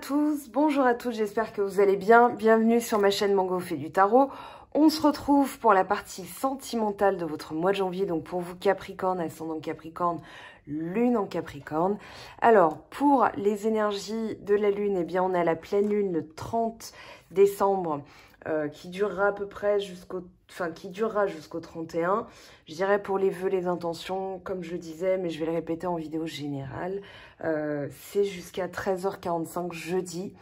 tous, bonjour à toutes, j'espère que vous allez bien. Bienvenue sur ma chaîne Mango fait du tarot. On se retrouve pour la partie sentimentale de votre mois de janvier. Donc pour vous Capricorne, ascendant Capricorne, lune en Capricorne. Alors pour les énergies de la lune, eh bien on a la pleine lune le 30 décembre qui durera à peu près jusqu'au 31. Je dirais pour les vœux, les intentions, comme je le disais, mais je vais le répéter en vidéo générale. C'est jusqu'à 13h45 jeudi.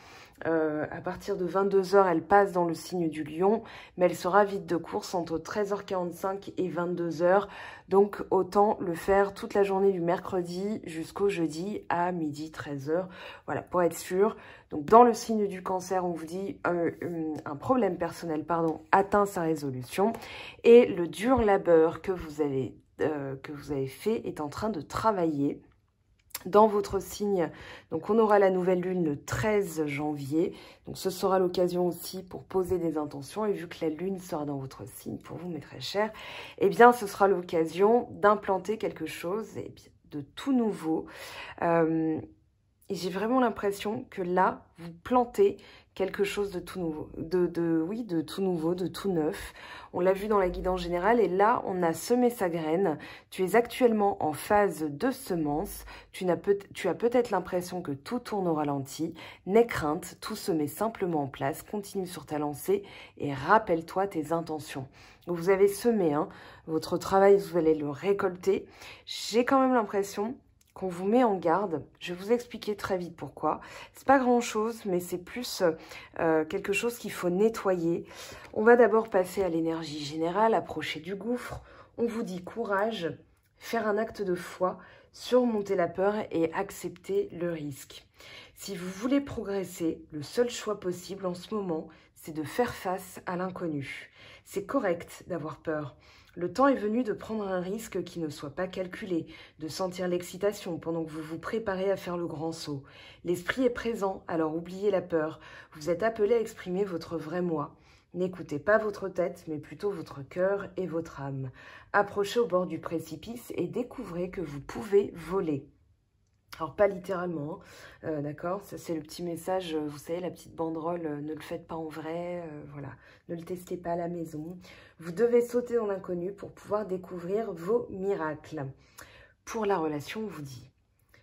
À partir de 22h, elle passe dans le signe du lion, mais elle sera vite de course entre 13h45 et 22h. Donc, autant le faire toute la journée du mercredi jusqu'au jeudi à midi 13h. Voilà, pour être sûr. Donc, dans le signe du cancer, on vous dit un problème personnel, atteint sa résolution. Et le dur labeur que vous avez fait est en train de travailler dans votre signe. Donc on aura la nouvelle lune le 13 janvier, donc ce sera l'occasion aussi pour poser des intentions, et vu que la lune sera dans votre signe pour vous, mes très chers, eh bien ce sera l'occasion d'implanter quelque chose de tout nouveau. Et j'ai vraiment l'impression que là, vous plantez quelque chose de tout nouveau, de tout nouveau, de tout neuf. On l'a vu dans la guidance générale, et là, on a semé sa graine. Tu es actuellement en phase de semence. Tu as peut-être l'impression que tout tourne au ralenti. N'aie crainte, tout se met simplement en place. Continue sur ta lancée et rappelle-toi tes intentions. Vous avez semé, hein, votre travail, vous allez le récolter. J'ai quand même l'impression qu'on vous met en garde. Je vais vous expliquer très vite pourquoi. C'est pas grand chose, mais c'est plus quelque chose qu'il faut nettoyer. On va d'abord passer à l'énergie générale, approcher du gouffre. On vous dit courage, faire un acte de foi, surmonter la peur et accepter le risque. Si vous voulez progresser, le seul choix possible en ce moment, c'est de faire face à l'inconnu. C'est correct d'avoir peur. Le temps est venu de prendre un risque qui ne soit pas calculé, de sentir l'excitation pendant que vous vous préparez à faire le grand saut. L'esprit est présent, alors oubliez la peur. Vous êtes appelé à exprimer votre vrai moi. N'écoutez pas votre tête, mais plutôt votre cœur et votre âme. Approchez au bord du précipice et découvrez que vous pouvez voler. Alors, pas littéralement, hein, d'accord? Ça, c'est le petit message, vous savez, la petite banderole, ne le faites pas en vrai, voilà. Ne le testez pas à la maison. Vous devez sauter dans l'inconnu pour pouvoir découvrir vos miracles. Pour la relation, on vous dit,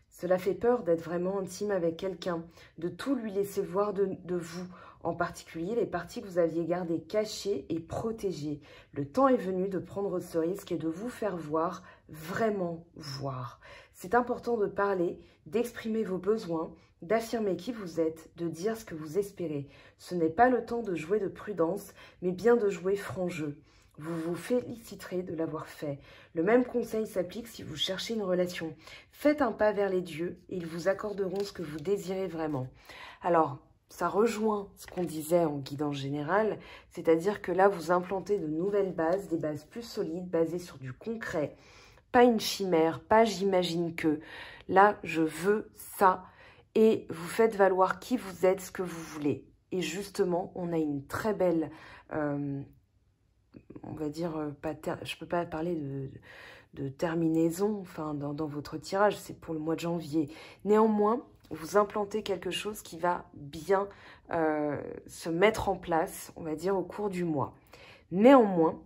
cela fait peur d'être vraiment intime avec quelqu'un, de tout lui laisser voir de vous, en particulier les parties que vous aviez gardées cachées et protégées. Le temps est venu de prendre ce risque et de vous faire voir, vraiment voir. C'est important de parler, d'exprimer vos besoins, d'affirmer qui vous êtes, de dire ce que vous espérez. Ce n'est pas le temps de jouer de prudence, mais bien de jouer franc jeu. Vous vous féliciterez de l'avoir fait. Le même conseil s'applique si vous cherchez une relation. Faites un pas vers les dieux et ils vous accorderont ce que vous désirez vraiment. Alors, ça rejoint ce qu'on disait en guidance générale, c'est-à-dire que là, vous implantez de nouvelles bases, des bases plus solides, basées sur du concret. Pas une chimère, pas j'imagine que. Là, je veux ça. Et vous faites valoir qui vous êtes, ce que vous voulez. Et justement, on a une très belle... on va dire, je ne peux pas parler de terminaison dans votre tirage, c'est pour le mois de janvier. Néanmoins, vous implantez quelque chose qui va bien se mettre en place, on va dire, au cours du mois. Néanmoins,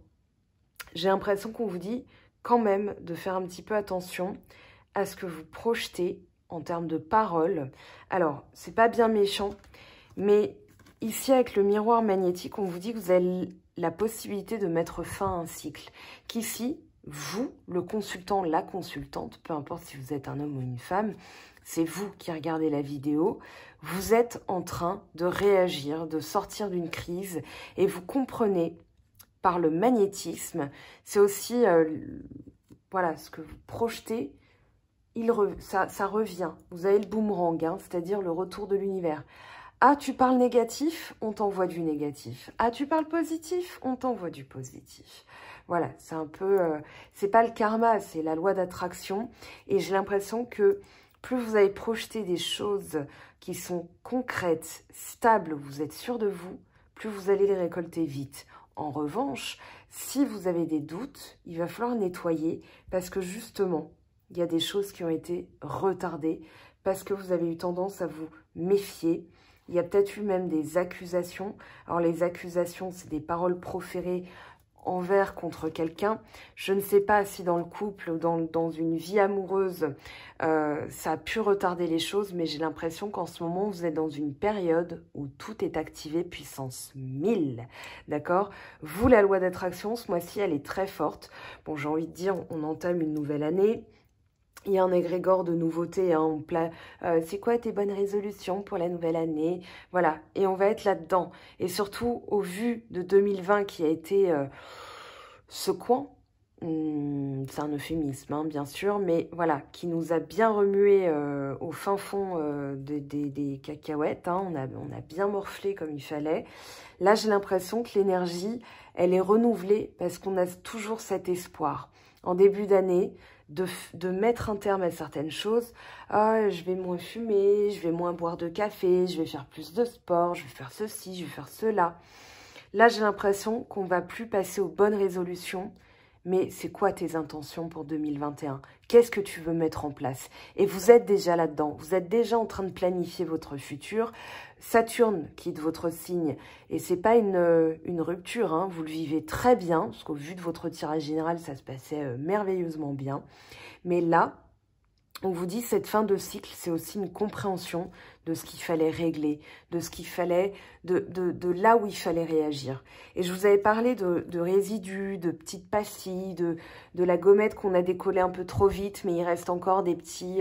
j'ai l'impression qu'on vous dit quand même de faire un petit peu attention à ce que vous projetez en termes de paroles. Alors, c'est pas bien méchant, mais ici, avec le miroir magnétique, on vous dit que vous avez la possibilité de mettre fin à un cycle. Qu'ici, vous, le consultant, la consultante, peu importe si vous êtes un homme ou une femme, c'est vous qui regardez la vidéo, vous êtes en train de réagir, de sortir d'une crise, et vous comprenez par le magnétisme, c'est aussi, voilà, ce que vous projetez, ça revient. Vous avez le boomerang, hein, c'est-à-dire le retour de l'univers. Ah, tu parles négatif, on t'envoie du négatif. Ah, tu parles positif, on t'envoie du positif. Voilà, c'est un peu... c'est pas le karma, c'est la loi d'attraction. Et j'ai l'impression que plus vous avez projeté des choses qui sont concrètes, stables, vous êtes sûr de vous, plus vous allez les récolter vite. En revanche, si vous avez des doutes, il va falloir nettoyer parce que justement, il y a des choses qui ont été retardées parce que vous avez eu tendance à vous méfier. Il y a peut-être eu même des accusations. Alors les accusations, c'est des paroles proférées envers contre quelqu'un. Je ne sais pas si dans le couple ou dans une vie amoureuse, ça a pu retarder les choses, mais j'ai l'impression qu'en ce moment, vous êtes dans une période où tout est activé puissance 1000, d'accord? Vous, la loi d'attraction, ce mois-ci, elle est très forte. Bon, j'ai envie de dire, on entame une nouvelle année. Il y a un égrégore de nouveautés, hein, c'est quoi tes bonnes résolutions pour la nouvelle année? Voilà, et on va être là-dedans. Et surtout, au vu de 2020 qui a été secouant, c'est un euphémisme, hein, bien sûr, mais voilà, qui nous a bien remué au fin fond des cacahuètes, hein, on a bien morflé comme il fallait. Là, j'ai l'impression que l'énergie, elle est renouvelée parce qu'on a toujours cet espoir. En début d'année, de mettre un terme à certaines choses. Ah, je vais moins fumer, je vais moins boire de café, je vais faire plus de sport, je vais faire ceci, je vais faire cela. Là, j'ai l'impression qu'on va plus passer aux bonnes résolutions. Mais c'est quoi tes intentions pour 2021? Qu'est-ce que tu veux mettre en place? Et vous êtes déjà là-dedans. Vous êtes déjà en train de planifier votre futur. Saturne quitte votre signe. Et c'est pas une rupture, hein. Vous le vivez très bien, parce qu'au vu de votre tirage général, ça se passait merveilleusement bien. Mais là, on vous dit cette fin de cycle, c'est aussi une compréhension de ce qu'il fallait régler, de ce qu'il fallait, de là où il fallait réagir. Et je vous avais parlé de résidus, de petites pastilles, de la gommette qu'on a décollée un peu trop vite, mais il reste encore des petits,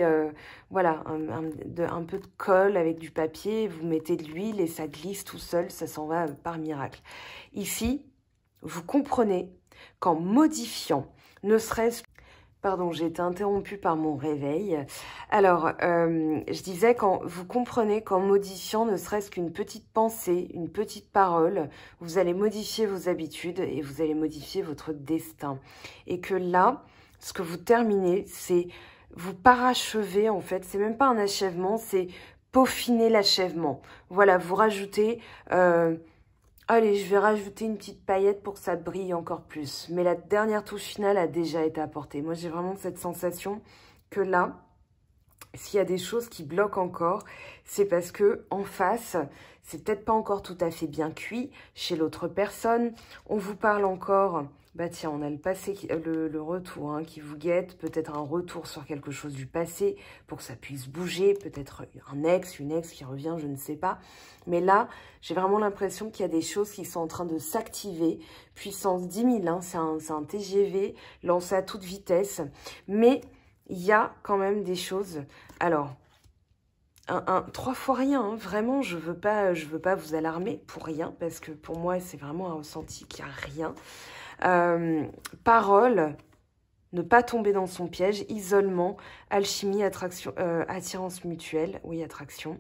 voilà, un peu de colle avec du papier, vous mettez de l'huile et ça glisse tout seul, ça s'en va par miracle. Ici, vous comprenez qu'en modifiant, ne serait-ce Pardon, j'ai été interrompue par mon réveil. Alors, je disais, quand vous comprenez qu'en modifiant ne serait-ce qu'une petite pensée, une petite parole, vous allez modifier vos habitudes et vous allez modifier votre destin. Et que là, ce que vous terminez, c'est vous parachevez, en fait, c'est même pas un achèvement, c'est peaufiner l'achèvement. Voilà, vous rajoutez... allez, je vais rajouter une petite paillette pour que ça brille encore plus. Mais la dernière touche finale a déjà été apportée. Moi, j'ai vraiment cette sensation que là, s'il y a des choses qui bloquent encore, c'est parce que en face, c'est peut-être pas encore tout à fait bien cuit chez l'autre personne. On vous parle encore... Bah tiens, on a le passé, le retour hein, qui vous guette, peut-être un retour sur quelque chose du passé pour que ça puisse bouger, peut-être un ex, une ex qui revient, je ne sais pas. Mais là, j'ai vraiment l'impression qu'il y a des choses qui sont en train de s'activer. Puissance 10 000, hein, c'est un TGV lancé à toute vitesse. Mais il y a quand même des choses... Alors... 3 fois rien, hein. Vraiment, je veux pas vous alarmer pour rien, parce que pour moi, c'est vraiment un ressenti qu'il n'y a rien. Parole, ne pas tomber dans son piège, isolement, alchimie, attraction, attirance mutuelle, oui, attraction,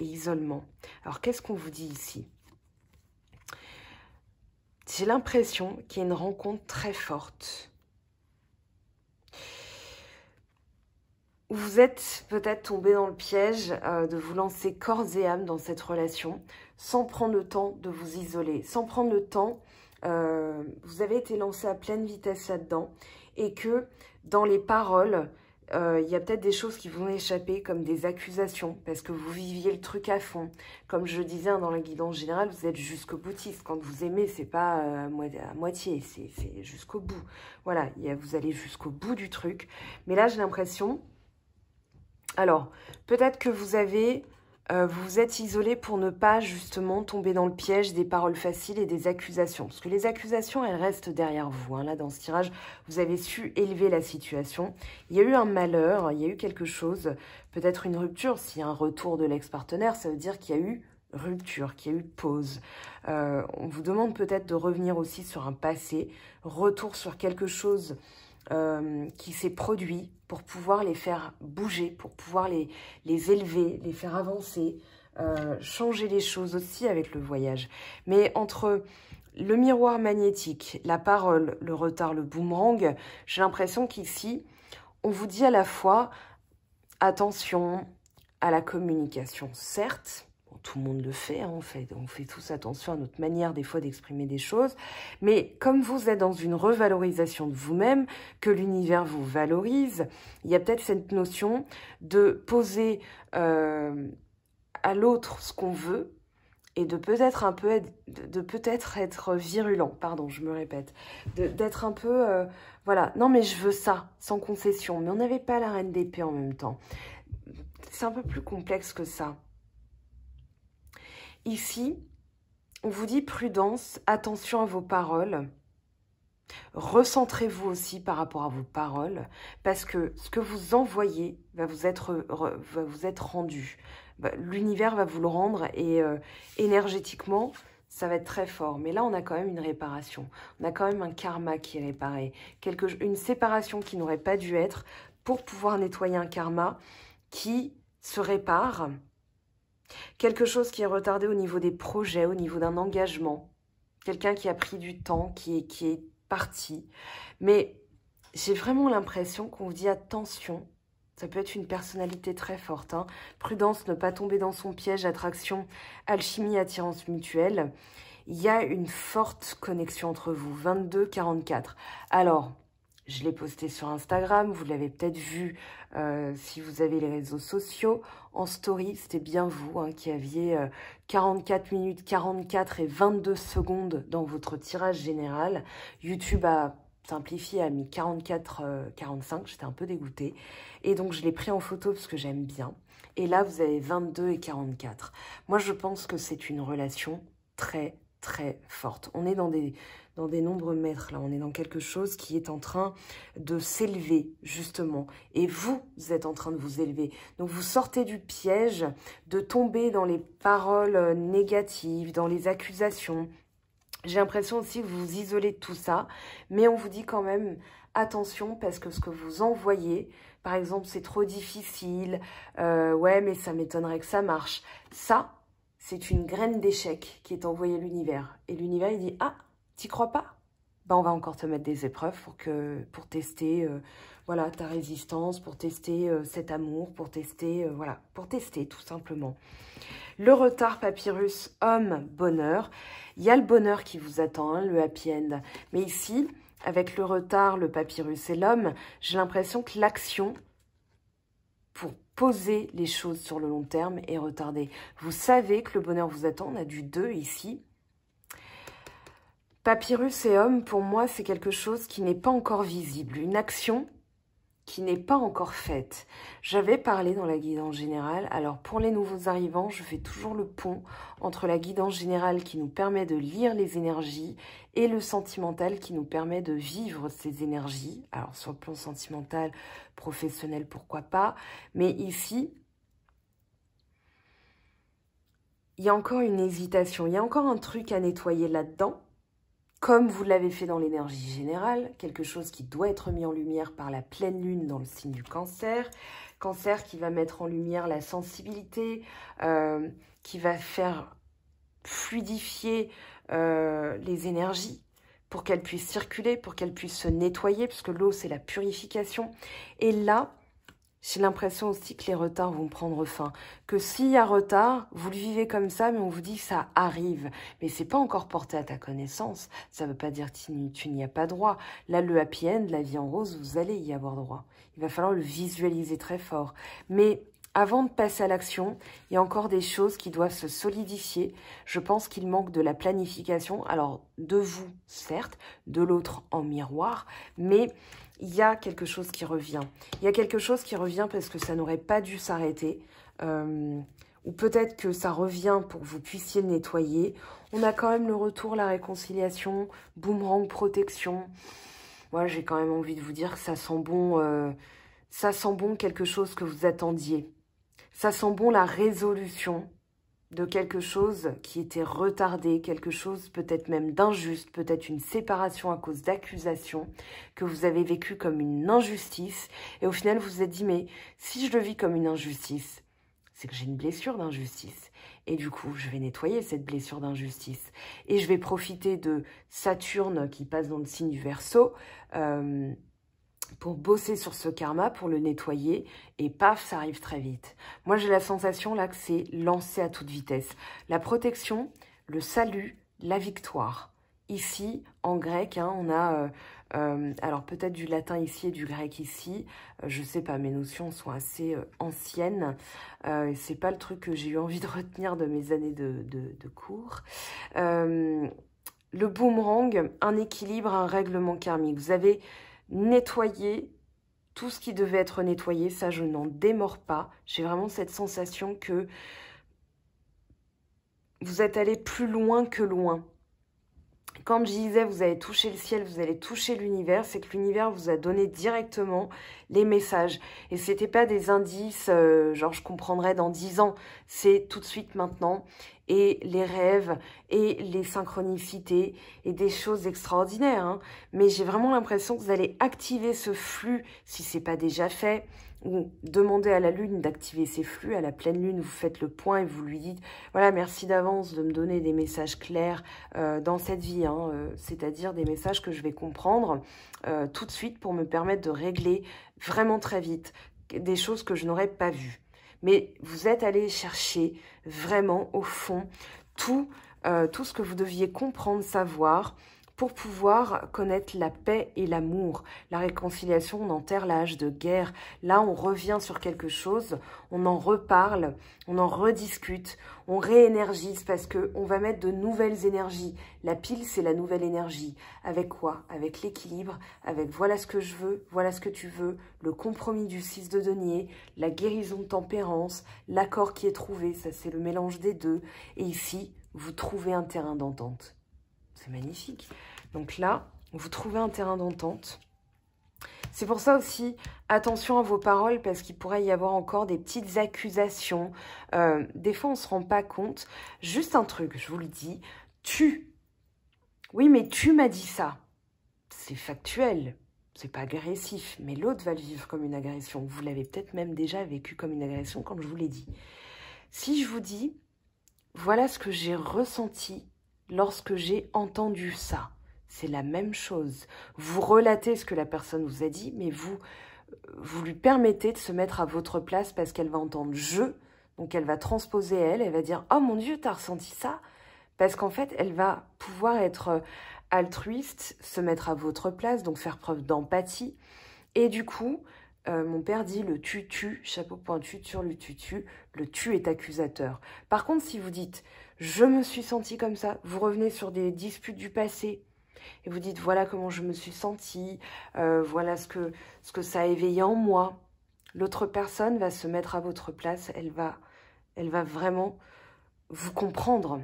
et isolement. Alors, qu'est-ce qu'on vous dit ici? J'ai l'impression qu'il y a une rencontre très forte. Vous êtes peut-être tombé dans le piège de vous lancer corps et âme dans cette relation sans prendre le temps de vous isoler, sans prendre le temps, vous avez été lancé à pleine vitesse là-dedans et que dans les paroles, il y a peut-être des choses qui vont échapper comme des accusations parce que vous viviez le truc à fond. Comme je disais dans la guidance générale, vous êtes jusqu'au boutiste. Quand vous aimez, c'est pas à moitié, c'est jusqu'au bout. Voilà, vous allez jusqu'au bout du truc. Mais là, j'ai l'impression... Alors, peut-être que vous vous êtes isolé pour ne pas justement tomber dans le piège des paroles faciles et des accusations. Parce que les accusations, elles restent derrière vous. Hein. Là, dans ce tirage, vous avez su élever la situation. Il y a eu un malheur, il y a eu quelque chose, peut-être une rupture. S'il y a un retour de l'ex-partenaire, ça veut dire qu'il y a eu rupture, qu'il y a eu pause. On vous demande peut-être de revenir aussi sur un passé, retour sur quelque chose qui s'est produit pour pouvoir les faire bouger, pour pouvoir les élever, les faire avancer, changer les choses aussi avec le voyage. Mais entre le miroir magnétique, la parole, le retard, le boomerang, j'ai l'impression qu'ici, on vous dit à la fois attention à la communication, certes, tout le monde le fait, hein, on fait tous attention à notre manière des fois d'exprimer des choses. Mais comme vous êtes dans une revalorisation de vous-même, que l'univers vous valorise, il y a peut-être cette notion de poser à l'autre ce qu'on veut et de peut-être être virulent, pardon, je me répète, d'être un peu, voilà, non mais je veux ça, sans concession, mais on n'avait pas la reine d'épée en même temps. C'est un peu plus complexe que ça. Ici, on vous dit prudence, attention à vos paroles. Recentrez-vous aussi par rapport à vos paroles, parce que ce que vous envoyez va vous être rendu. L'univers va vous le rendre et énergétiquement, ça va être très fort. Mais là, on a quand même une réparation. On a quand même un karma qui est réparé. Une séparation qui n'aurait pas dû être pour pouvoir nettoyer un karma qui se répare. Quelque chose qui est retardé au niveau des projets, au niveau d'un engagement. Quelqu'un qui a pris du temps, qui est parti. Mais j'ai vraiment l'impression qu'on vous dit attention. Ça peut être une personnalité très forte. Hein. Prudence, ne pas tomber dans son piège, attraction, alchimie, attirance mutuelle. Il y a une forte connexion entre vous. 22-44. Alors, je l'ai posté sur Instagram. Vous l'avez peut-être vu si vous avez les réseaux sociaux. En story, c'était bien vous hein, qui aviez 44 minutes, 44 et 22 secondes dans votre tirage général. YouTube a simplifié, a mis 44-45. J'étais un peu dégoûtée. Et donc, je l'ai pris en photo parce que j'aime bien. Et là, vous avez 22 et 44. Moi, je pense que c'est une relation très, très forte. On est dans des nombreux mètres, là. On est dans quelque chose qui est en train de s'élever, justement. Et vous êtes en train de vous élever. Donc, vous sortez du piège de tomber dans les paroles négatives, dans les accusations. J'ai l'impression aussi que vous vous isolez de tout ça. Mais on vous dit quand même, attention, parce que ce que vous envoyez, par exemple, c'est trop difficile. Ouais, mais ça m'étonnerait que ça marche. Ça, c'est une graine d'échec qui est envoyée à l'univers. Et l'univers, il dit, ah, t'y crois pas? Ben, on va encore te mettre des épreuves pour tester voilà, ta résistance, pour tester cet amour, pour tester, voilà, pour tester tout simplement. Le retard, papyrus, homme, bonheur. Il y a le bonheur qui vous attend, hein, le happy end. Mais ici, avec le retard, le papyrus et l'homme, j'ai l'impression que l'action pour poser les choses sur le long terme est retardée. Vous savez que le bonheur vous attend, on a du 2 ici. Papyrus et homme, pour moi, c'est quelque chose qui n'est pas encore visible. Une action qui n'est pas encore faite. J'avais parlé dans la guidance générale. Alors, pour les nouveaux arrivants, je fais toujours le pont entre la guidance générale qui nous permet de lire les énergies et le sentimental qui nous permet de vivre ces énergies. Alors, sur le plan sentimental, professionnel, pourquoi pas. Mais ici, il y a encore une hésitation. Il y a encore un truc à nettoyer là-dedans. Comme vous l'avez fait dans l'énergie générale, quelque chose qui doit être mis en lumière par la pleine lune dans le signe du cancer. Cancer qui va mettre en lumière la sensibilité, qui va faire fluidifier les énergies pour qu'elles puissent circuler, pour qu'elles puissent se nettoyer, puisque l'eau, c'est la purification. Et là, j'ai l'impression aussi que les retards vont prendre fin. Que s'il y a retard, vous le vivez comme ça, mais on vous dit que ça arrive. Mais c'est pas encore porté à ta connaissance. Ça veut pas dire que tu n'y as pas droit. Là, le happy end, la vie en rose, vous allez y avoir droit. Il va falloir le visualiser très fort. Mais avant de passer à l'action, il y a encore des choses qui doivent se solidifier. Je pense qu'il manque de la planification. Alors, de vous, certes, de l'autre en miroir, mais il y a quelque chose qui revient. Il y a quelque chose qui revient parce que ça n'aurait pas dû s'arrêter. Ou peut-être que ça revient pour que vous puissiez le nettoyer. On a quand même le retour, la réconciliation, boomerang, protection. Moi, j'ai quand même envie de vous dire que ça sent bon quelque chose que vous attendiez. Ça sent bon la résolution de quelque chose qui était retardé, quelque chose peut-être même d'injuste, peut-être une séparation à cause d'accusations que vous avez vécu comme une injustice. Et au final, vous vous êtes dit, mais si je le vis comme une injustice, c'est que j'ai une blessure d'injustice. Et du coup, je vais nettoyer cette blessure d'injustice. Et je vais profiter de Saturne qui passe dans le signe du Verseau, pour bosser sur ce karma, pour le nettoyer, et paf, ça arrive très vite. Moi, j'ai la sensation là que c'est lancé à toute vitesse. La protection, le salut, la victoire. Ici, en grec, hein, on a, alors peut-être du latin ici et du grec ici, je sais pas, mes notions sont assez anciennes, c'est pas le truc que j'ai eu envie de retenir de mes années de cours. Le boomerang, un équilibre, un règlement karmique. Vous avez nettoyé tout ce qui devait être nettoyé, ça je n'en démords pas. J'ai vraiment cette sensation que vous êtes allé plus loin que loin. Quand je disais vous allez toucher le ciel, vous allez toucher l'univers, c'est que l'univers vous a donné directement les messages. Et c'était pas des indices, genre je comprendrai dans 10 ans, c'est tout de suite maintenant. Et les rêves, et les synchronicités, et des choses extraordinaires. Hein. Mais j'ai vraiment l'impression que vous allez activer ce flux, si c'est pas déjà fait, ou demander à la lune d'activer ses flux. À la pleine lune, vous faites le point et vous lui dites, voilà, merci d'avance de me donner des messages clairs dans cette vie, hein, c'est-à-dire des messages que je vais comprendre tout de suite pour me permettre de régler vraiment très vite des choses que je n'aurais pas vues. Mais vous êtes allé chercher vraiment au fond tout ce que vous deviez comprendre, savoir, pour pouvoir connaître la paix et l'amour. La réconciliation, on enterre l'âge de guerre. Là, on revient sur quelque chose, on en reparle, on en rediscute, on réénergise parce qu'on va mettre de nouvelles énergies. La pile, c'est la nouvelle énergie. Avec quoi? Avec l'équilibre, avec voilà ce que je veux, voilà ce que tu veux, le compromis du 6 de denier, la guérison de tempérance, l'accord qui est trouvé, ça c'est le mélange des deux. Et ici, vous trouvez un terrain d'entente. C'est magnifique. Donc là, vous trouvez un terrain d'entente. C'est pour ça aussi, attention à vos paroles, parce qu'il pourrait y avoir encore des petites accusations. Des fois, on ne se rend pas compte. Juste un truc, je vous le dis. Oui, mais tu m'as dit ça. C'est factuel. C'est pas agressif. Mais l'autre va le vivre comme une agression. Vous l'avez peut-être même déjà vécu comme une agression quand je vous l'ai dit. Si je vous dis, voilà ce que j'ai ressenti lorsque j'ai entendu ça, c'est la même chose. Vous relatez ce que la personne vous a dit, mais vous lui permettez de se mettre à votre place parce qu'elle va entendre « je », donc elle va transposer elle va dire « oh mon Dieu, t'as ressenti ça ?» Parce qu'en fait, elle va pouvoir être altruiste, se mettre à votre place, donc faire preuve d'empathie. Et du coup, mon père dit le tu-tu, chapeau pointu sur le tu-tu, le tu est accusateur. Par contre, si vous dites je me suis sentie comme ça, vous revenez sur des disputes du passé et vous dites voilà comment je me suis sentie, voilà ce que ça a éveillé en moi. L'autre personne va se mettre à votre place, elle va vraiment vous comprendre.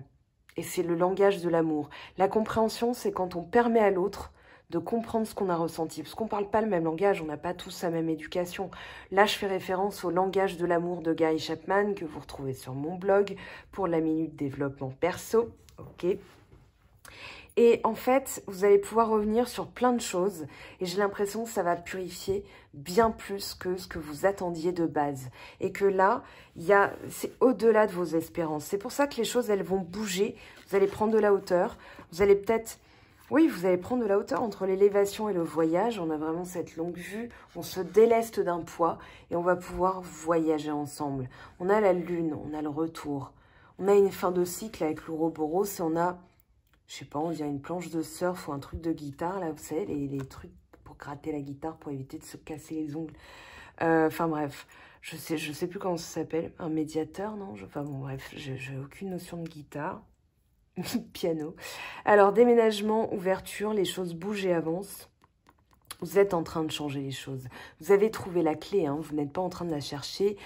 Et c'est le langage de l'amour. La compréhension, c'est quand on permet à l'autre de comprendre ce qu'on a ressenti. Parce qu'on ne parle pas le même langage, on n'a pas tous la même éducation. Là, je fais référence au langage de l'amour de Gary Chapman, que vous retrouvez sur mon blog, pour la Minute Développement Perso. Ok. Et en fait, vous allez pouvoir revenir sur plein de choses. Et j'ai l'impression que ça va purifier bien plus que ce que vous attendiez de base. Et que là, c'est au-delà de vos espérances. C'est pour ça que les choses, elles vont bouger. Vous allez prendre de la hauteur. Vous allez peut-être... Oui, vous allez prendre de la hauteur entre l'élévation et le voyage. On a vraiment cette longue vue. On se déleste d'un poids et on va pouvoir voyager ensemble. On a la lune, on a le retour. On a une fin de cycle avec l'Ouroboros et on a... Je sais pas, on dirait une planche de surf ou un truc de guitare, là, vous savez, les trucs pour gratter la guitare, pour éviter de se casser les ongles. Enfin bref, je sais plus comment ça s'appelle, un médiateur, non? Enfin bon, bref, j'ai aucune notion de guitare, piano. Alors, déménagement, ouverture, les choses bougent et avancent. Vous êtes en train de changer les choses. Vous avez trouvé la clé, hein, vous n'êtes pas en train de la chercher.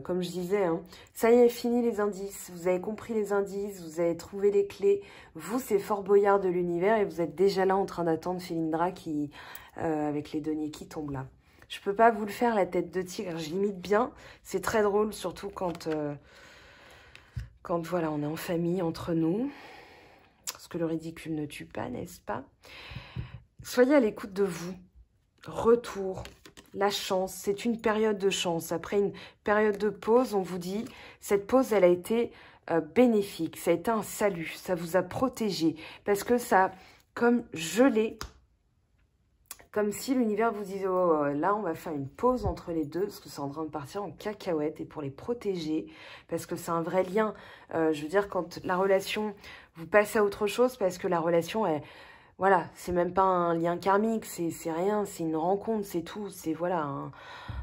Comme je disais, hein, ça y est, fini les indices. Vous avez compris les indices, vous avez trouvé les clés. Vous, c'est Fort Boyard de l'univers et vous êtes déjà là en train d'attendre Felindra qui, avec les deniers qui tombent là. Je peux pas vous le faire, la tête de tigre, je limite bien. C'est très drôle, surtout quand voilà, on est en famille, entre nous. Parce que le ridicule ne tue pas, n'est-ce pas? Soyez à l'écoute de vous. Retour, la chance, c'est une période de chance. Après une période de pause, on vous dit, cette pause, elle a été bénéfique, ça a été un salut, ça vous a protégé. Parce que ça a comme gelé Comme si l'univers vous disait, oh, là, on va faire une pause entre les deux, parce que c'est en train de partir en cacahuète, et pour les protéger, parce que c'est un vrai lien. Je veux dire, quand la relation, vous passez à autre chose, parce que la relation, voilà, c'est même pas un lien karmique, c'est rien, c'est une rencontre, c'est tout. C'est voilà,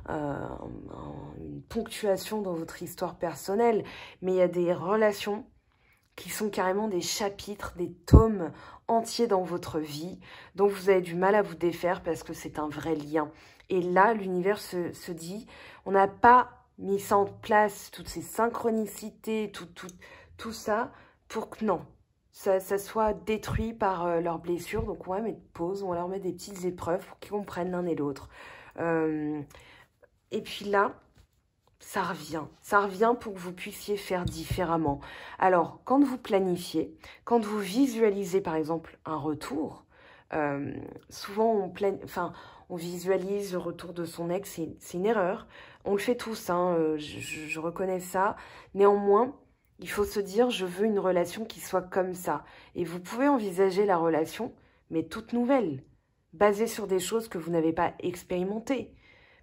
une ponctuation dans votre histoire personnelle. Mais il y a des relations qui sont carrément des chapitres, des tomes entiers dans votre vie, dont vous avez du mal à vous défaire parce que c'est un vrai lien. Et là, l'univers se dit, on n'a pas mis ça en place, toutes ces synchronicités, tout ça, pour que non, ça soit détruit par leurs blessures. Donc on va mettre pause, on va leur mettre des petites épreuves pour qu'ils comprennent l'un et l'autre. Et puis là, ça revient pour que vous puissiez faire différemment. Alors, quand vous planifiez, quand vous visualisez par exemple un retour, souvent on visualise le retour de son ex, c'est une erreur. On le fait tous, hein, je reconnais ça. Néanmoins, il faut se dire, je veux une relation qui soit comme ça. Et vous pouvez envisager la relation, mais toute nouvelle, basée sur des choses que vous n'avez pas expérimentées.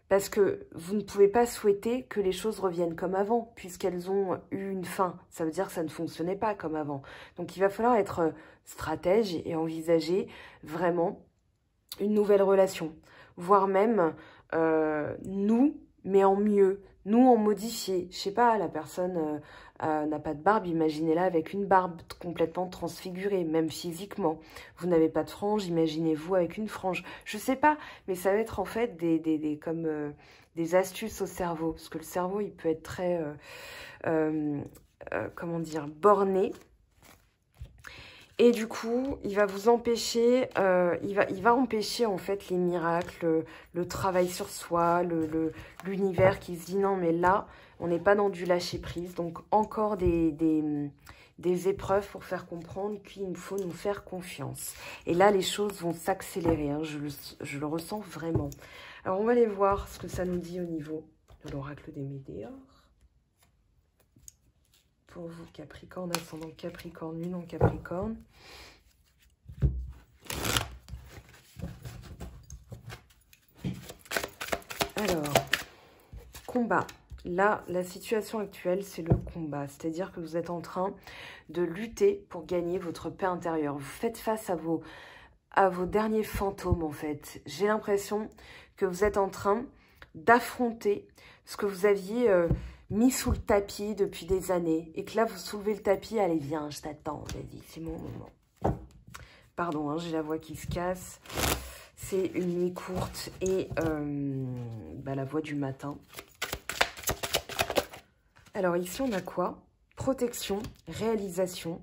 Parce que vous ne pouvez pas souhaiter que les choses reviennent comme avant, puisqu'elles ont eu une fin. Ça veut dire que ça ne fonctionnait pas comme avant. Donc il va falloir être stratège et envisager vraiment une nouvelle relation. Voire même nous, mais en mieux. Nous, en modifié. Je sais pas, la personne n'a pas de barbe, imaginez-la avec une barbe complètement transfigurée, même physiquement. Vous n'avez pas de frange, imaginez-vous avec une frange. Je sais pas, mais ça va être en fait des astuces au cerveau. Parce que le cerveau, il peut être très, comment dire, borné. Et du coup, il va vous empêcher, il va empêcher en fait les miracles, le travail sur soi, l'univers qui se dit non mais là, on n'est pas dans du lâcher prise. Donc encore des épreuves pour faire comprendre qu'il faut nous faire confiance. Et là, les choses vont s'accélérer, hein, je le ressens vraiment. Alors on va aller voir ce que ça nous dit au niveau de l'oracle des Médéors. Pour vous, Capricorne, ascendant Capricorne, lune en Capricorne. Alors, combat. Là, la situation actuelle, c'est le combat. C'est-à-dire que vous êtes en train de lutter pour gagner votre paix intérieure. Vous faites face à vos derniers fantômes, en fait. J'ai l'impression que vous êtes en train d'affronter ce que vous aviez mis sous le tapis depuis des années. Et que là, vous soulevez le tapis. Allez, viens, je t'attends. Vas-y, c'est mon moment. Pardon, hein, j'ai la voix qui se casse. C'est une nuit courte et la voix du matin. Alors ici, on a quoi? Protection, réalisation.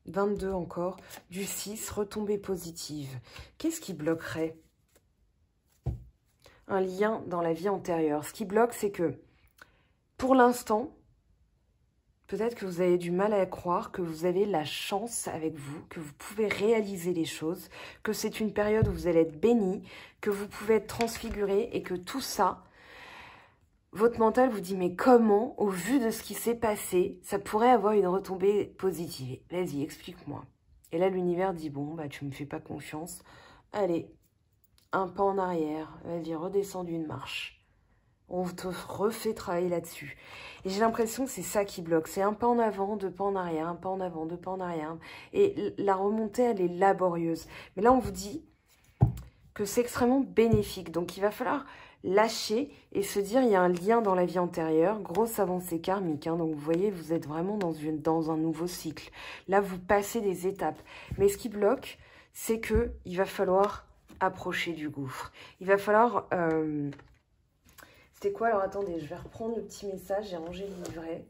22 encore. Du 6, retombée positive. Qu'est-ce qui bloquerait? Un lien dans la vie antérieure. Ce qui bloque, c'est que, pour l'instant, peut-être que vous avez du mal à croire que vous avez la chance avec vous, que vous pouvez réaliser les choses, que c'est une période où vous allez être béni, que vous pouvez être transfiguré et que tout ça, votre mental vous dit, mais comment, au vu de ce qui s'est passé, ça pourrait avoir une retombée positive? Vas-y, explique-moi. Et là, l'univers dit, bon, bah tu me fais pas confiance. Allez, un pas en arrière. Vas-y, redescends d'une marche. On te refait travailler là-dessus. Et j'ai l'impression que c'est ça qui bloque. C'est un pas en avant, deux pas en arrière, un pas en avant, deux pas en arrière. Et la remontée, elle est laborieuse. Mais là, on vous dit que c'est extrêmement bénéfique. Donc, il va falloir lâcher et se dire, il y a un lien dans la vie antérieure. Grosse avancée karmique. Hein, donc, vous voyez, vous êtes vraiment dans un nouveau cycle. Là, vous passez des étapes. Mais ce qui bloque, c'est qu'il va falloir approcher du gouffre. Il va falloir... C'était quoi? Alors, attendez, je vais reprendre le petit message. J'ai rangé le livret.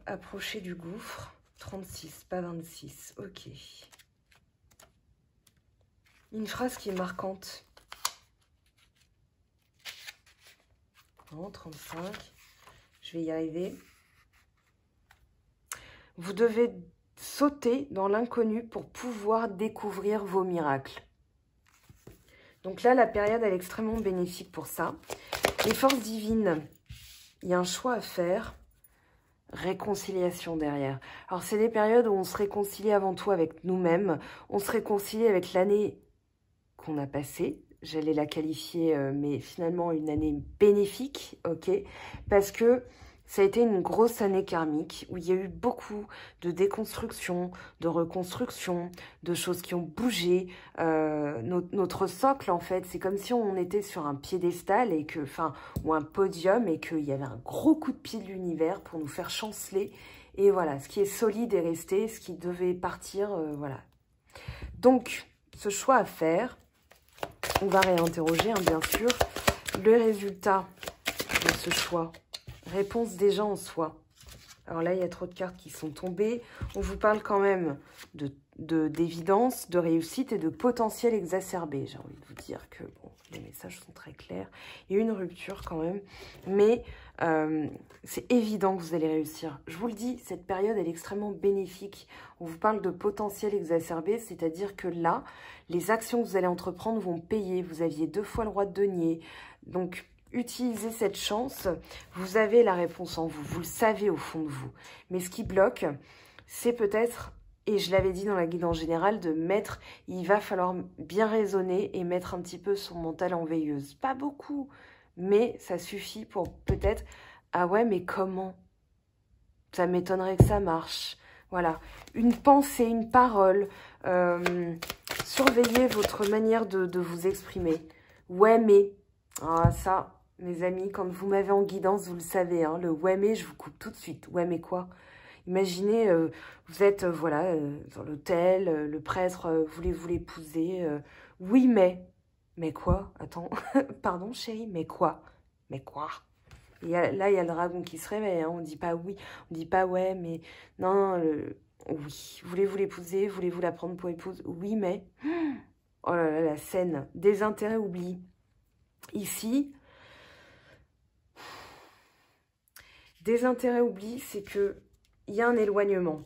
Approcher du gouffre. 36, pas 26. Ok. Une phrase qui est marquante. Non, 35. Je vais y arriver. Vous devez sauter dans l'inconnu pour pouvoir découvrir vos miracles. Donc là, la période, elle est extrêmement bénéfique pour ça. Les forces divines, il y a un choix à faire. Réconciliation derrière. Alors, c'est des périodes où on se réconcilie avant tout avec nous-mêmes. On se réconcilie avec l'année qu'on a passée. J'allais la qualifier, mais finalement une année bénéfique, ok? Parce que ça a été une grosse année karmique où il y a eu beaucoup de déconstruction, de reconstruction, de choses qui ont bougé. Notre socle, en fait, c'est comme si on était sur un piédestal et que, enfin, ou un podium et qu'il y avait un gros coup de pied de l'univers pour nous faire chanceler. Et voilà, ce qui est solide est resté, ce qui devait partir, voilà. Donc, ce choix à faire, on va réinterroger, hein, bien sûr, le résultat de ce choix. Réponse déjà en soi. Alors là, il y a trop de cartes qui sont tombées. On vous parle quand même d'évidence, de réussite et de potentiel exacerbé. J'ai envie de vous dire que bon, les messages sont très clairs. Il y a une rupture quand même. Mais c'est évident que vous allez réussir. Je vous le dis, cette période, elle est extrêmement bénéfique. On vous parle de potentiel exacerbé, c'est-à-dire que là, les actions que vous allez entreprendre vont payer. Vous aviez 2 fois le roi de denier. Donc, utilisez cette chance, vous avez la réponse en vous, vous le savez au fond de vous. Mais ce qui bloque, c'est peut-être, et je l'avais dit dans la guidance générale, de mettre, il va falloir bien raisonner et mettre un petit peu son mental en veilleuse. Pas beaucoup, mais ça suffit pour peut-être, ah ouais, mais comment? Ça m'étonnerait que ça marche. Voilà, une pensée, une parole, surveillez votre manière de vous exprimer. Ouais, mais, ah ça... Mes amis, quand vous m'avez en guidance, vous le savez, hein, le « ouais mais », je vous coupe tout de suite. Ouais mais quoi? Imaginez, vous êtes, voilà, dans l'hôtel, le prêtre, voulez-vous l'épouser? Oui mais. Mais quoi? Attends, pardon chérie, mais quoi? Mais quoi? Et là, il y a le dragon qui se réveille, hein, on ne dit pas oui, on ne dit pas ouais mais. Non, oui. Voulez-vous l'épouser? Voulez-vous la prendre pour épouse? Oui mais. Oh là là, la scène. Désintérêt, oubli. Ici... Désintérêt, oubli, c'est qu'il y a un éloignement.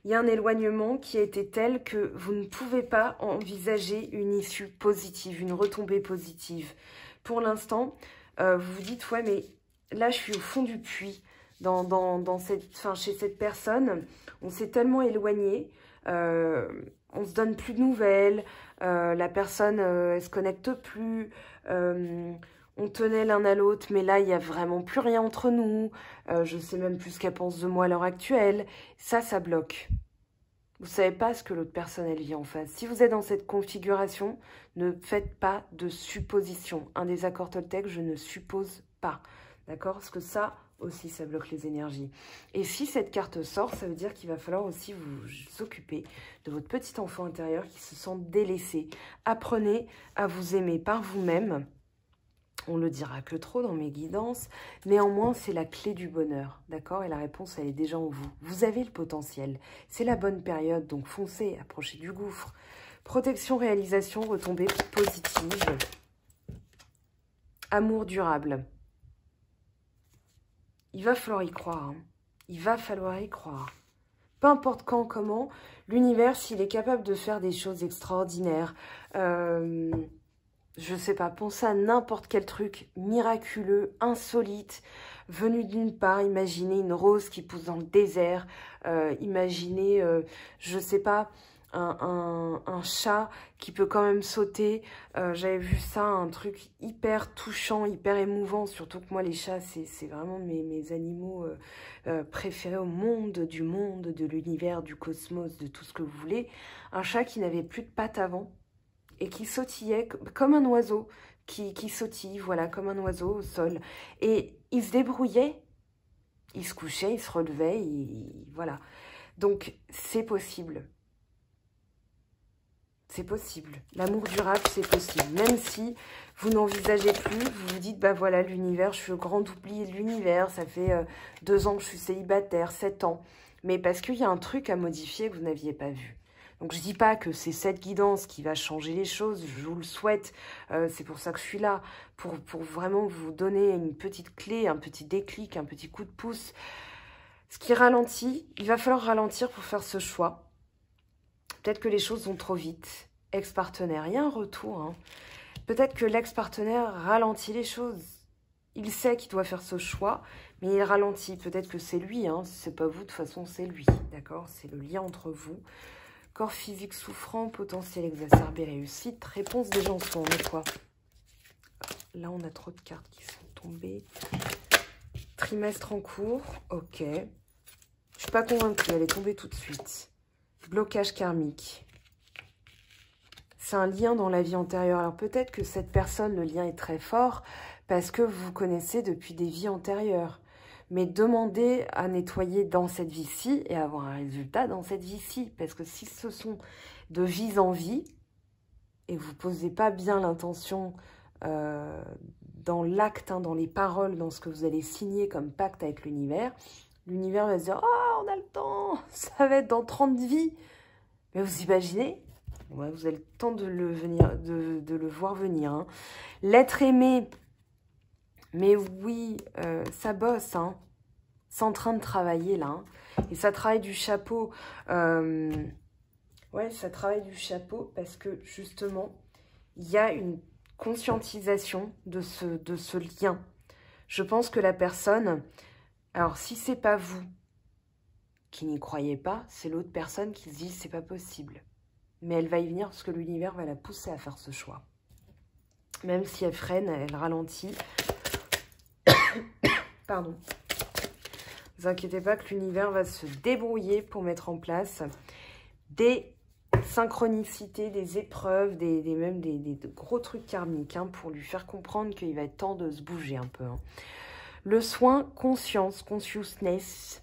Il y a un éloignement qui a été tel que vous ne pouvez pas envisager une issue positive, une retombée positive. Pour l'instant, vous vous dites, ouais, mais là, je suis au fond du puits chez cette personne. On s'est tellement éloigné, on se donne plus de nouvelles, la personne, elle se connecte plus, on tenait l'un à l'autre, mais là, il n'y a vraiment plus rien entre nous. Je sais même plus ce qu'elle pense de moi à l'heure actuelle. Ça bloque. Vous ne savez pas ce que l'autre personne, elle vit en face. Si vous êtes dans cette configuration, ne faites pas de suppositions. Un désaccord Toltec, je ne suppose pas. D'accord? Parce que ça aussi, ça bloque les énergies. Et si cette carte sort, ça veut dire qu'il va falloir aussi vous occuper de votre petit enfant intérieur qui se sent délaissé. Apprenez à vous aimer par vous-même. On le dira que trop dans mes guidances. Néanmoins, c'est la clé du bonheur, d'accord? Et la réponse, elle est déjà en vous. Vous avez le potentiel. C'est la bonne période, donc foncez, approchez du gouffre. Protection, réalisation, retombée positive. Amour durable. Il va falloir y croire. Hein. Il va falloir y croire. Peu importe quand, comment, l'univers, s'il est capable de faire des choses extraordinaires... je sais pas, pensez à n'importe quel truc miraculeux, insolite, venu d'une part. Imaginez une rose qui pousse dans le désert. Imaginez, je sais pas, un chat qui peut quand même sauter. J'avais vu ça, un truc hyper touchant, hyper émouvant. Surtout que moi, les chats, c'est vraiment mes animaux préférés au monde, de l'univers, du cosmos, de tout ce que vous voulez. Un chat qui n'avait plus de pattes avant. Et qui sautillait comme un oiseau, qui sautille, voilà, comme un oiseau au sol. Et il se débrouillait, il se couchait, il se relevait, voilà. Donc, c'est possible. C'est possible. L'amour durable, c'est possible. Même si vous n'envisagez plus, vous vous dites, bah voilà, l'univers, je suis le grand oublié de l'univers, ça fait 2 ans que je suis célibataire, 7 ans. Mais parce qu'il y a un truc à modifier que vous n'aviez pas vu. Donc, je ne dis pas que c'est cette guidance qui va changer les choses, je vous le souhaite. C'est pour ça que je suis là, pour vraiment vous donner une petite clé, un petit déclic, un petit coup de pouce. Ce qui ralentit, il va falloir ralentir pour faire ce choix. Peut-être que les choses vont trop vite. Ex-partenaire, il y a un retour. Hein. Peut-être que l'ex-partenaire ralentit les choses. Il sait qu'il doit faire ce choix, mais il ralentit. Peut-être que c'est lui, hein. C'est pas vous, de toute façon, c'est lui. D'accord? C'est le lien entre vous. Corps physique souffrant, potentiel exacerbé, réussite. Réponse des gens, on met quoi? Là, on a trop de cartes qui sont tombées. Trimestre en cours, ok. Je suis pas convaincue, elle est tombée tout de suite. Blocage karmique. C'est un lien dans la vie antérieure. Alors peut-être que cette personne, le lien est très fort parce que vous vous connaissez depuis des vies antérieures. Mais demandez à nettoyer dans cette vie-ci et avoir un résultat dans cette vie-ci. Parce que si ce sont de vie en vie et que vous ne posez pas bien l'intention dans l'acte, hein, dans les paroles, dans ce que vous allez signer comme pacte avec l'univers va se dire « Oh, on a le temps, ça va être dans 30 vies !» Mais vous imaginez? Ouais, vous avez le temps de le voir venir. Hein. L'être aimé, mais oui, ça bosse. Hein. C'est en train de travailler là. Hein. Et ça travaille du chapeau. Ouais, ça travaille du chapeau parce que justement, il y a une conscientisation de ce lien. Je pense que la personne... Alors, si c'est pas vous qui n'y croyez pas, c'est l'autre personne qui se dit « c'est pas possible ». Mais elle va y venir parce que l'univers va la pousser à faire ce choix. Même si elle freine, elle ralentit. Pardon. Ne vous inquiétez pas que l'univers va se débrouiller pour mettre en place des synchronicités, des épreuves, même des gros trucs karmiques hein, pour lui faire comprendre qu'il va être temps de se bouger un peu. Hein. Le soin conscience, consciousness.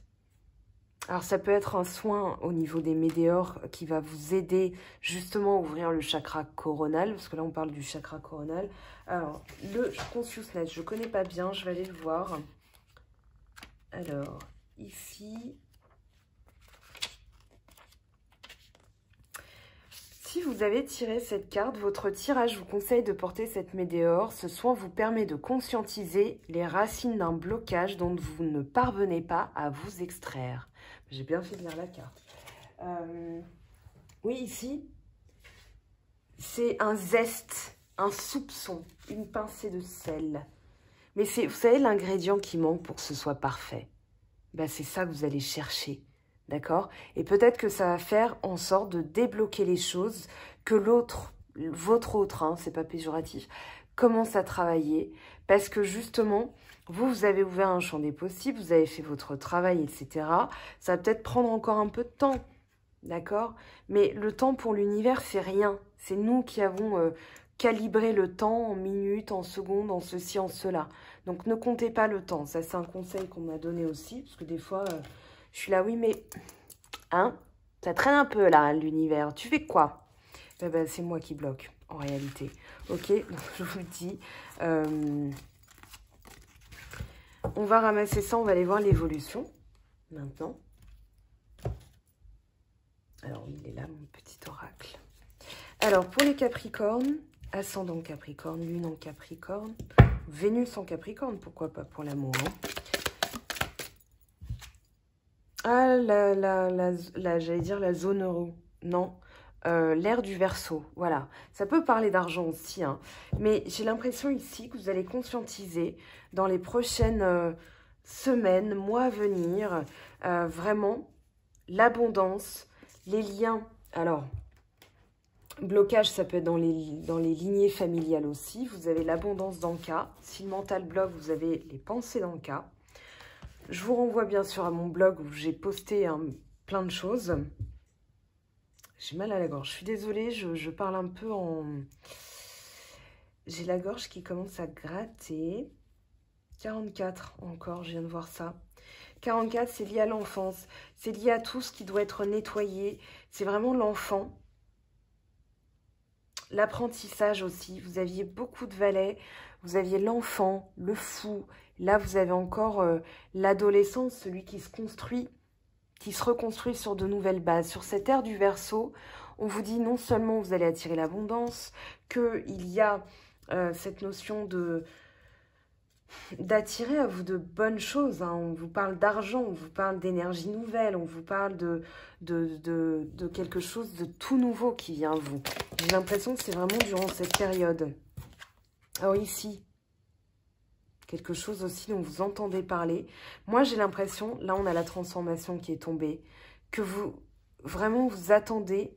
Alors, ça peut être un soin au niveau des météores qui va vous aider justement à ouvrir le chakra coronal, parce que là, on parle du chakra coronal. Alors, le consciousness, je ne connais pas bien, je vais aller le voir. Alors, ici, si vous avez tiré cette carte, votre tirage vous conseille de porter cette météore. Ce soin vous permet de conscientiser les racines d'un blocage dont vous ne parvenez pas à vous extraire. J'ai bien fait de lire la carte. Oui, ici, c'est un zeste, un soupçon, une pincée de sel. Mais c'est, vous savez, l'ingrédient qui manque pour que ce soit parfait. Ben, c'est ça que vous allez chercher, d'accord? Et peut-être que ça va faire en sorte de débloquer les choses, que l'autre, votre autre, hein, c'est pas péjoratif, commence à travailler. Parce que justement... Vous avez ouvert un champ des possibles, vous avez fait votre travail, etc. Ça va peut-être prendre encore un peu de temps, d'accord? Mais le temps pour l'univers, c'est rien. C'est nous qui avons calibré le temps en minutes, en secondes, en ceci, en cela. Donc, ne comptez pas le temps. Ça, c'est un conseil qu'on m'a donné aussi, parce que des fois, je suis là, oui, mais... Hein? Ça traîne un peu, là, l'univers. Tu fais quoi? Eh ben, c'est moi qui bloque, en réalité. Ok? Donc, je vous le dis... On va ramasser ça, on va aller voir l'évolution, maintenant. Alors, il est là, mon petit oracle. Alors, pour les Capricornes, ascendant Capricorne, lune en Capricorne, Vénus en Capricorne, pourquoi pas pour l'amour. Hein. Ah, j'allais dire la zone euro. Non, l'ère du Verseau, voilà. Ça peut parler d'argent aussi, hein. Mais j'ai l'impression ici que vous allez conscientiser dans les prochaines semaines, mois à venir, vraiment l'abondance, les liens. Alors, blocage, ça peut être dans les lignées familiales aussi. Vous avez l'abondance dans le cas. Si le mental bloque, vous avez les pensées dans le cas. Je vous renvoie bien sûr à mon blog où j'ai posté plein de choses. J'ai mal à la gorge. Je suis désolée, je parle un peu en... J'ai la gorge qui commence à gratter. 44 encore, je viens de voir ça. 44, c'est lié à l'enfance. C'est lié à tout ce qui doit être nettoyé. C'est vraiment l'enfant. L'apprentissage aussi. Vous aviez beaucoup de valets. Vous aviez l'enfant, le fou. Là, vous avez encore l'adolescence, celui qui se construit, qui se reconstruit sur de nouvelles bases. Sur cette ère du Verseau, on vous dit non seulement vous allez attirer l'abondance, qu'il y a cette notion d'attirer à vous de bonnes choses. Hein. On vous parle d'argent, on vous parle d'énergie nouvelle, on vous parle de quelque chose de tout nouveau qui vient à vous. J'ai l'impression que c'est vraiment durant cette période. Alors ici, quelque chose aussi dont vous entendez parler. Moi, j'ai l'impression, là, on a la transformation qui est tombée, que vous, vraiment, vous attendez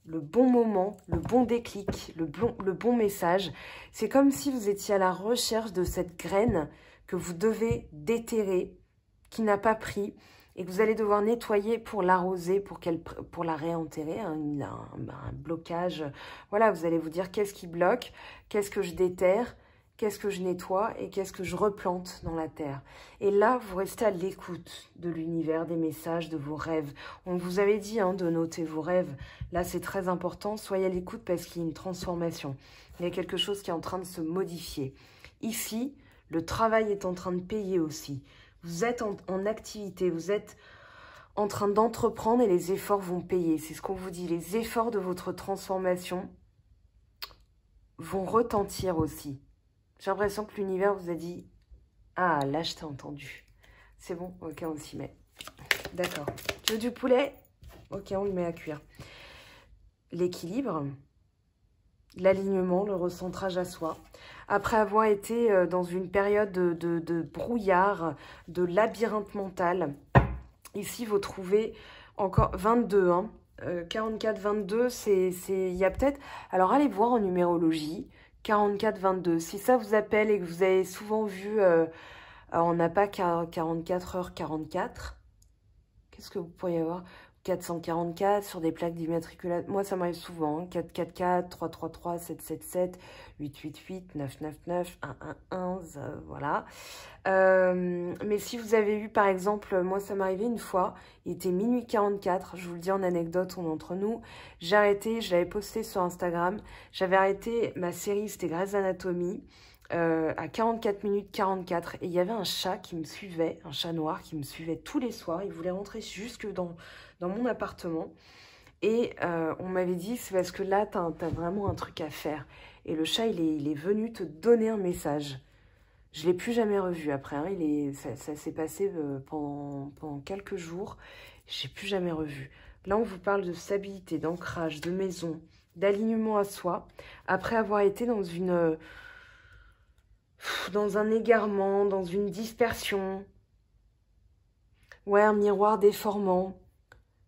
le bon moment, le bon déclic, le bon message. C'est comme si vous étiez à la recherche de cette graine que vous devez déterrer, qui n'a pas pris, et que vous allez devoir nettoyer pour l'arroser, pour la réenterrer, hein, un blocage. Voilà, vous allez vous dire qu'est-ce qui bloque, qu'est-ce que je déterre, qu'est-ce que je nettoie et qu'est-ce que je replante dans la terre. Et là, vous restez à l'écoute de l'univers, des messages, de vos rêves. On vous avait dit hein, de noter vos rêves. Là, c'est très important. Soyez à l'écoute parce qu'il y a une transformation. Il y a quelque chose qui est en train de se modifier. Ici, le travail est en train de payer aussi. Vous êtes en activité, vous êtes en train d'entreprendre et les efforts vont payer. C'est ce qu'on vous dit. Les efforts de votre transformation vont retentir aussi. J'ai l'impression que l'univers vous a dit « Ah, là, je t'ai entendu. C'est bon, ok, on s'y met. D'accord. Tu veux du poulet? Ok, on le met à cuire. » L'équilibre, l'alignement, le recentrage à soi. Après avoir été dans une période de brouillard, de labyrinthe mental, ici, vous trouvez encore 22, hein. 44, 22, il y a peut-être... Alors, allez voir en numérologie, 44, 22. Si ça vous appelle et que vous avez souvent vu, on n'a pas 44 heures 44, qu'est-ce que vous pourriez avoir? 444 sur des plaques d'immatriculation. Moi, ça m'arrive souvent. Hein. 444, 333, 777, 888, 999, 111, voilà. Mais si vous avez eu, par exemple, moi, ça m'est arrivé une fois, il était minuit 44, je vous le dis en anecdote, on est entre nous. J'ai arrêté, je l'avais posté sur Instagram, j'avais arrêté ma série, c'était Grey's Anatomy, à 44 minutes 44. Et il y avait un chat qui me suivait, un chat noir qui me suivait tous les soirs. Il voulait rentrer jusque dans mon appartement. Et on m'avait dit, c'est parce que là, t'as vraiment un truc à faire. Et le chat, il est venu te donner un message. Je ne l'ai plus jamais revu après. Hein. Ça s'est passé pendant quelques jours. Je n'ai plus jamais revu. Là, on vous parle de stabilité, d'ancrage, de maison, d'alignement à soi. Après avoir été dans un égarement, dans une dispersion. Ouais, un miroir déformant.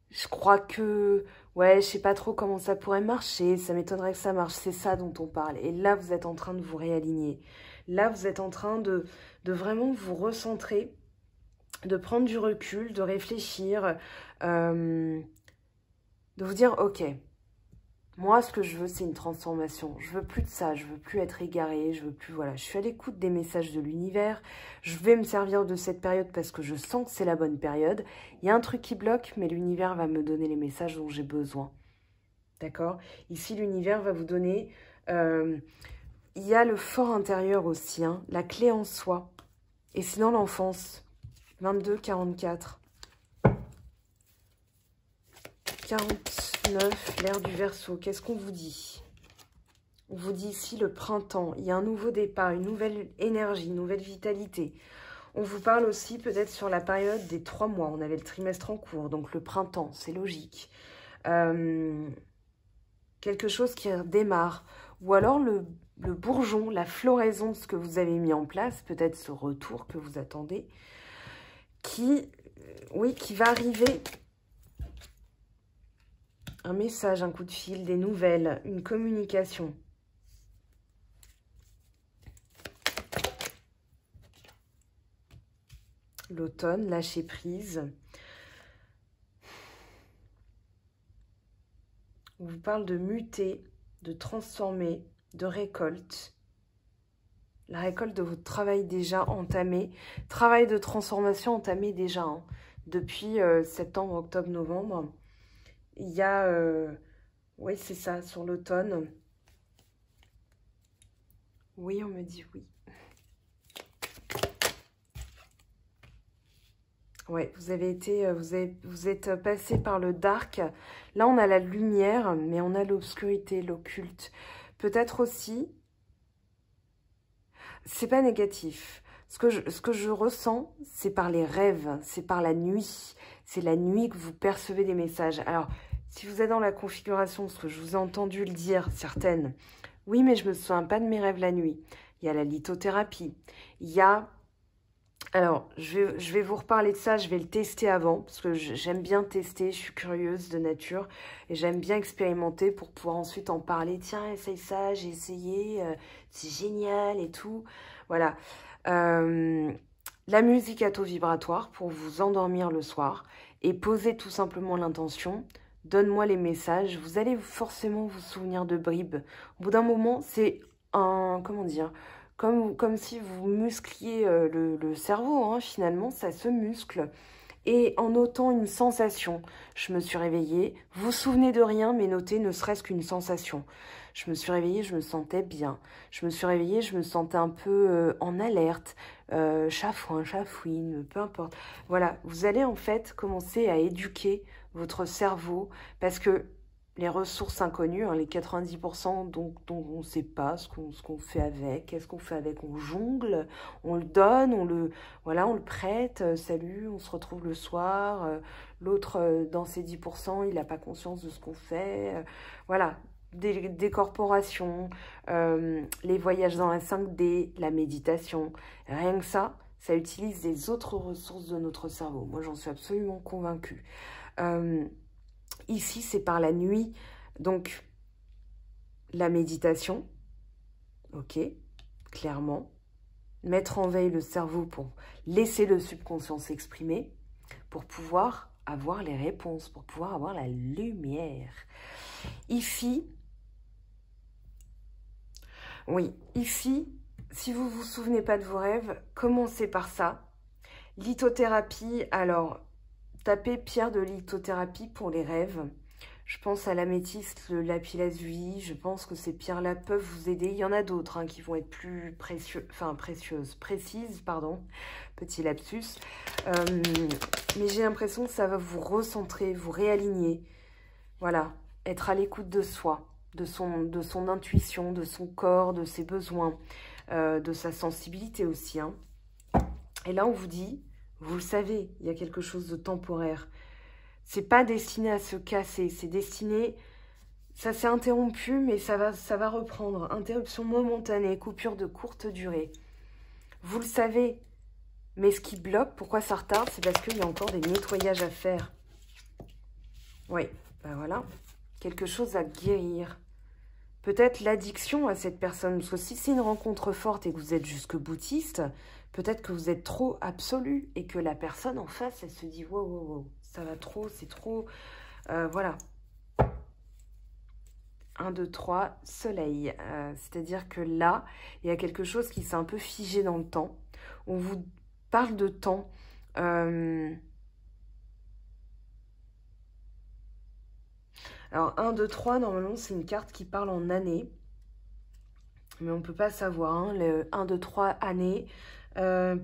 Je crois que... Ouais, je sais pas trop comment ça pourrait marcher. Ça m'étonnerait que ça marche. C'est ça dont on parle. Et là, vous êtes en train de vous réaligner. Là, vous êtes en train de vraiment vous recentrer, de prendre du recul, de réfléchir, de vous dire, ok, moi, ce que je veux, c'est une transformation. Je veux plus de ça, je veux plus être égarée, je veux plus, voilà. Je suis à l'écoute des messages de l'univers. Je vais me servir de cette période parce que je sens que c'est la bonne période. Il y a un truc qui bloque, mais l'univers va me donner les messages dont j'ai besoin. D'accord? Ici, l'univers va vous donner... il y a le fort intérieur aussi, hein, la clé en soi. Et sinon, l'enfance. 22, 44. 49, l'ère du Verseau. Qu'est-ce qu'on vous dit? On vous dit ici le printemps. Il y a un nouveau départ, une nouvelle énergie, une nouvelle vitalité. On vous parle aussi peut-être sur la période des 3 mois. On avait le trimestre en cours, donc le printemps, c'est logique. Quelque chose qui redémarre. Ou alors le bourgeon, la floraison de ce que vous avez mis en place, peut-être ce retour que vous attendez, qui va arriver. Un message, un coup de fil, des nouvelles, une communication. L'automne, lâcher prise. On vous parle de muter, de transformer, de récolte. La récolte de votre travail déjà entamé. Travail de transformation entamé déjà hein, depuis septembre, octobre, novembre. Il y a, oui c'est ça, sur l'automne. Oui, on me dit oui. Ouais, vous avez été, vous êtes passé par le dark. Là, on a la lumière, mais on a l'obscurité, l'occulte. Peut-être aussi, c'est pas négatif. Ce que je ressens, c'est par les rêves, c'est par la nuit. C'est la nuit que vous percevez des messages. Alors, si vous êtes dans la configuration, ce que je vous ai entendu le dire, certaines, oui, mais je me souviens pas de mes rêves la nuit. Il y a la lithothérapie. Il y a Alors, je vais vous reparler de ça, je vais le tester avant, parce que j'aime bien tester, je suis curieuse de nature, et j'aime bien expérimenter pour pouvoir ensuite en parler. Tiens, essaye ça, j'ai essayé, c'est génial et tout. Voilà. La musique à taux vibratoire pour vous endormir le soir, et poser tout simplement l'intention. Donne-moi les messages, vous allez forcément vous souvenir de bribes. Au bout d'un moment, c'est un, comment dire, comme si vous muscliez le cerveau, hein, finalement, ça se muscle. Et en notant une sensation, je me suis réveillée, vous vous souvenez de rien, mais notez ne serait-ce qu'une sensation. Je me suis réveillée, je me sentais bien. Je me suis réveillée, je me sentais un peu en alerte, chafouin, chafouine, peu importe. Voilà, vous allez en fait commencer à éduquer votre cerveau parce que les ressources inconnues, hein, les 90% dont on ne sait pas ce qu'on fait avec, qu'est-ce qu'on fait avec, on jongle, on le donne, voilà, on le prête, salut, on se retrouve le soir, l'autre dans ses 10%, il n'a pas conscience de ce qu'on fait, voilà, des corporations, les voyages dans la 5D, la méditation, rien que ça utilise des autres ressources de notre cerveau, moi j'en suis absolument convaincue. Ici, c'est par la nuit, donc la méditation, ok, clairement. Mettre en veille le cerveau pour laisser le subconscient s'exprimer, pour pouvoir avoir les réponses, pour pouvoir avoir la lumière. Ici, oui, ici, si vous ne vous souvenez pas de vos rêves, commencez par ça. Lithothérapie, alors... Tapez pierre de lithothérapie pour les rêves. Je pense à l'améthyste, le lapis-lazuli. Je pense que ces pierres-là peuvent vous aider. Il y en a d'autres hein, qui vont être plus précises, pardon. Petit lapsus. Mais j'ai l'impression que ça va vous recentrer, vous réaligner. Voilà, être à l'écoute de soi, de son intuition, de son corps, de ses besoins, de sa sensibilité aussi. Hein. Et là, on vous dit... Vous le savez, il y a quelque chose de temporaire. C'est pas destiné à se casser, c'est destiné... Ça s'est interrompu, mais ça va reprendre. Interruption momentanée, coupure de courte durée. Vous le savez, mais ce qui bloque, pourquoi ça retarde, c'est parce qu'il y a encore des nettoyages à faire. Oui, ben voilà. Quelque chose à guérir. Peut-être l'addiction à cette personne. Parce que si c'est une rencontre forte et que vous êtes jusque-boutiste... Peut-être que vous êtes trop absolu et que la personne en face, elle se dit wow, wow, wow, ça va trop, c'est trop. Voilà. 1, 2, 3, soleil. C'est-à-dire que là, il y a quelque chose qui s'est un peu figé dans le temps. On vous parle de temps. Alors, 1, 2, 3, normalement, c'est une carte qui parle en années. Mais on ne peut pas savoir. Hein, le 1, 2, 3, années.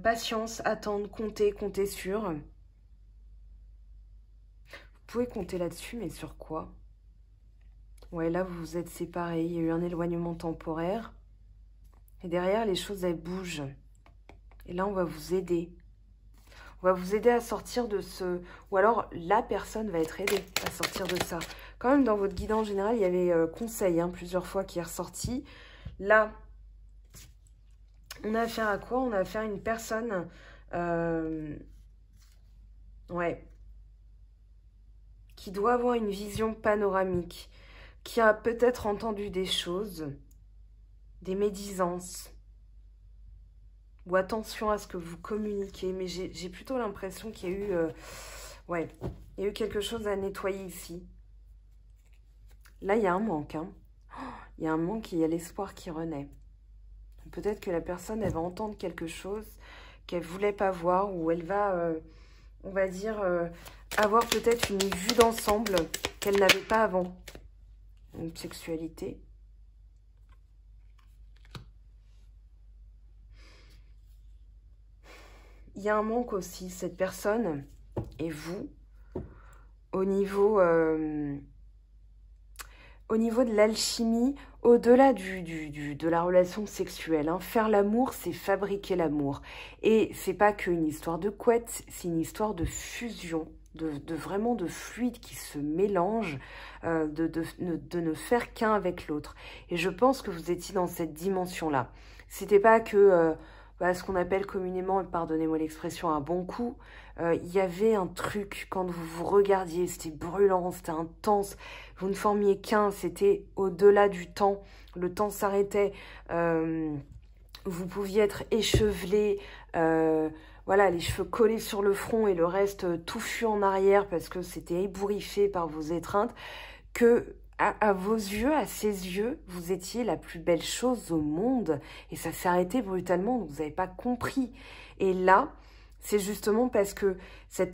Patience, attendre, compter sur. Vous pouvez compter là-dessus, mais sur quoi? Ouais, là, vous vous êtes séparés. Il y a eu un éloignement temporaire. Et derrière, les choses, elles bougent. Et là, on va vous aider. On va vous aider à sortir de ce... Ou alors, la personne va être aidée à sortir de ça. Quand même, dans votre guidance générale, il y avait conseil, hein, plusieurs fois, qui est ressorti. Là... On a affaire à quoi? On a affaire à une personne, ouais, qui doit avoir une vision panoramique, qui a peut-être entendu des choses, des médisances, ou attention à ce que vous communiquez. Mais j'ai plutôt l'impression qu'il y a eu, ouais, il y a eu quelque chose à nettoyer ici. Là, il y a un manque, hein. Il y a un manque et il y a l'espoir qui renaît. Peut-être que la personne, elle va entendre quelque chose qu'elle ne voulait pas voir, ou elle va, on va dire, avoir peut-être une vue d'ensemble qu'elle n'avait pas avant. Une sexualité. Il y a un manque aussi, cette personne et vous, au niveau de l'alchimie, au-delà de la relation sexuelle, hein, faire l'amour, c'est fabriquer l'amour. Et c'est pas qu'une histoire de couette, c'est une histoire de fusion, vraiment de fluide qui se mélange, de ne faire qu'un avec l'autre. Et je pense que vous étiez dans cette dimension-là. C'était pas que voilà, ce qu'on appelle communément, pardonnez-moi l'expression, un bon coup. Il y avait un truc, quand vous vous regardiez, c'était brûlant, c'était intense. Vous ne formiez qu'un, c'était au-delà du temps. Le temps s'arrêtait. Vous pouviez être échevelé, voilà, les cheveux collés sur le front et le reste touffu en arrière parce que c'était ébouriffé par vos étreintes, que à vos yeux, à ses yeux, vous étiez la plus belle chose au monde et ça s'est arrêté brutalement, donc vous n'avez pas compris. Et là, c'est justement parce que cette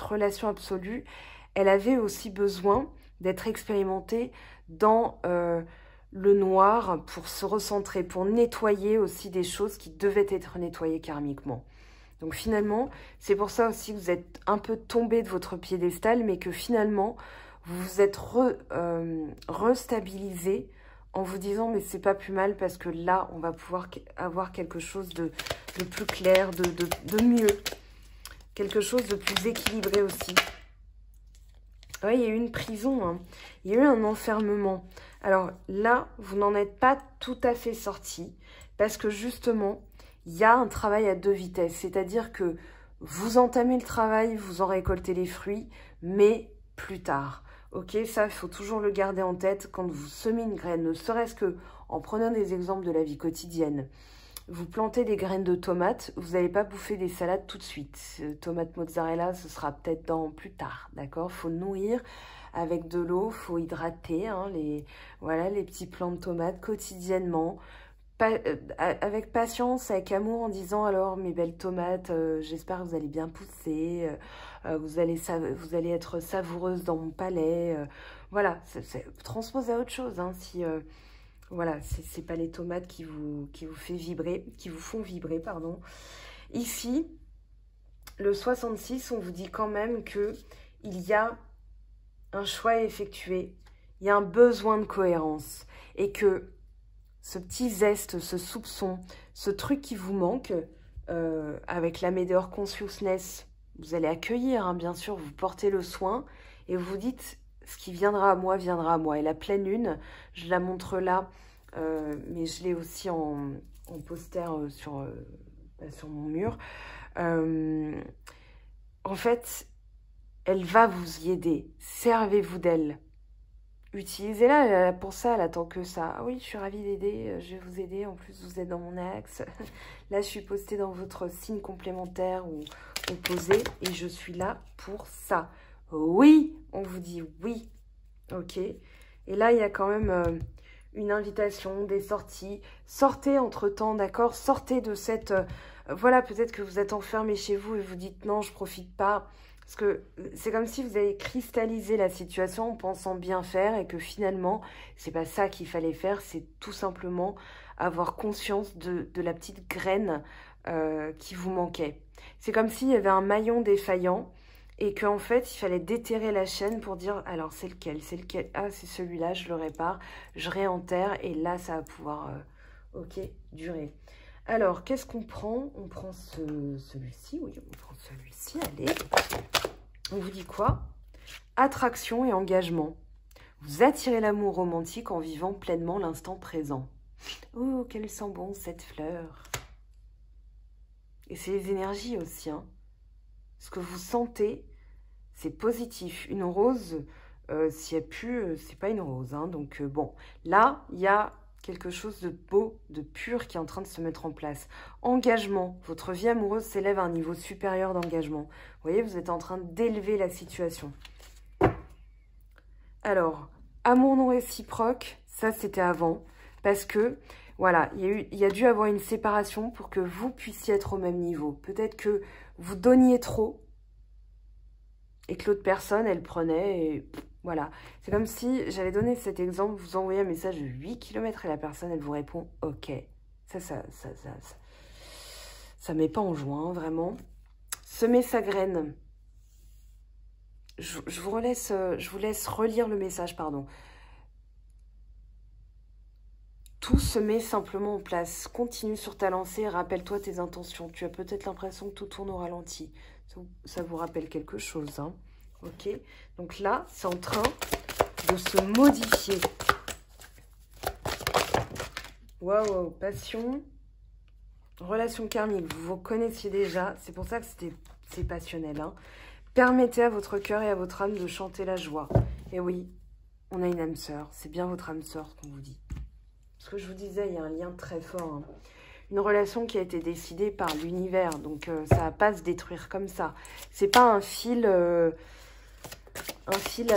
relation absolue, elle avait aussi besoin d'être expérimentée dans le noir pour se recentrer, pour nettoyer aussi des choses qui devaient être nettoyées karmiquement. Donc finalement, c'est pour ça aussi que vous êtes un peu tombé de votre piédestal, mais que finalement, vous vous êtes restabilisé en vous disant, mais c'est pas plus mal parce que là, on va pouvoir avoir quelque chose de plus clair, de mieux. Quelque chose de plus équilibré aussi. Oui, il y a eu une prison, hein. Il y a eu un enfermement. Alors là, vous n'en êtes pas tout à fait sorti parce que justement, il y a un travail à deux vitesses. C'est-à-dire que vous entamez le travail, vous en récoltez les fruits, mais plus tard. Ok, ça, il faut toujours le garder en tête quand vous semez une graine, ne serait-ce que en prenant des exemples de la vie quotidienne. Vous plantez des graines de tomates, vous n'allez pas bouffer des salades tout de suite. Tomate mozzarella, ce sera peut-être dans plus tard, d'accord? Il faut nourrir avec de l'eau, il faut hydrater hein, les petits plants de tomates quotidiennement. Avec patience, avec amour, en disant alors mes belles tomates, j'espère que vous allez bien pousser, vous allez être savoureuse dans mon palais. Voilà, transpose à autre chose. Hein, si voilà, c'est pas les tomates qui vous font vibrer, pardon. Ici, le 66, on vous dit quand même que il y a un choix à effectuer, il y a un besoin de cohérence et que ce petit zeste, ce soupçon, ce truc qui vous manque, avec la Medeor Consciousness, vous allez accueillir, hein, bien sûr, vous portez le soin et vous dites, ce qui viendra à moi, viendra à moi. Et la pleine lune, je la montre là, mais je l'ai aussi en poster sur mon mur. En fait, elle va vous y aider. Servez-vous d'elle. Utilisez-la pour ça, elle attend que ça. Ah oui, je suis ravie d'aider, je vais vous aider. En plus, vous êtes dans mon axe. Là, je suis postée dans votre signe complémentaire ou opposé et je suis là pour ça. Oui, on vous dit oui. Ok. Et là, il y a quand même une invitation, des sorties. Sortez entre-temps, d'accord? Sortez de cette... voilà, peut-être que vous êtes enfermé chez vous et vous dites non, je profite pas. Parce que c'est comme si vous avez cristallisé la situation en pensant bien faire et que finalement, c'est pas ça qu'il fallait faire, c'est tout simplement avoir conscience de la petite graine qui vous manquait. C'est comme s'il y avait un maillon défaillant et qu'en fait, il fallait déterrer la chaîne pour dire, alors c'est lequel? Ah, c'est celui-là, je le répare, je réenterre et là, ça va pouvoir, ok, durer. Alors, qu'est-ce qu'on prend? On prend celui-ci, oui, on prend celui-ci, allez. On vous dit quoi? Attraction et engagement. Vous attirez l'amour romantique en vivant pleinement l'instant présent. Oh, qu'elle sent bon, cette fleur. Et c'est les énergies aussi, hein. Ce que vous sentez, c'est positif. Une rose, si elle pue, c'est pas une rose, hein. Donc, bon, là, il y a quelque chose de beau, de pur qui est en train de se mettre en place. Engagement. Votre vie amoureuse s'élève à un niveau supérieur d'engagement. Vous voyez, vous êtes en train d'élever la situation. Alors, amour non réciproque, ça c'était avant. Parce que, voilà, il y a dû avoir une séparation pour que vous puissiez être au même niveau. Peut-être que vous donniez trop et que l'autre personne, elle prenait et... Voilà, c'est comme si j'avais donné cet exemple, vous envoyez un message de 8 km et la personne, elle vous répond « Ok ». Ça met pas en joie, hein, vraiment. Semer sa graine. Je vous laisse relire le message, pardon. Tout se met simplement en place. Continue sur ta lancée, rappelle-toi tes intentions. Tu as peut-être l'impression que tout tourne au ralenti. Ça vous rappelle quelque chose, hein. Ok, donc là, c'est en train de se modifier. Waouh, passion, relation karmique, vous vous connaissiez déjà, c'est pour ça que c'est passionnel. Hein. Permettez à votre cœur et à votre âme de chanter la joie. Et oui, on a une âme sœur, c'est bien votre âme sœur qu'on vous dit. Ce que je vous disais, il y a un lien très fort. Hein. Une relation qui a été décidée par l'univers, donc ça va pas se détruire comme ça. C'est pas un fil à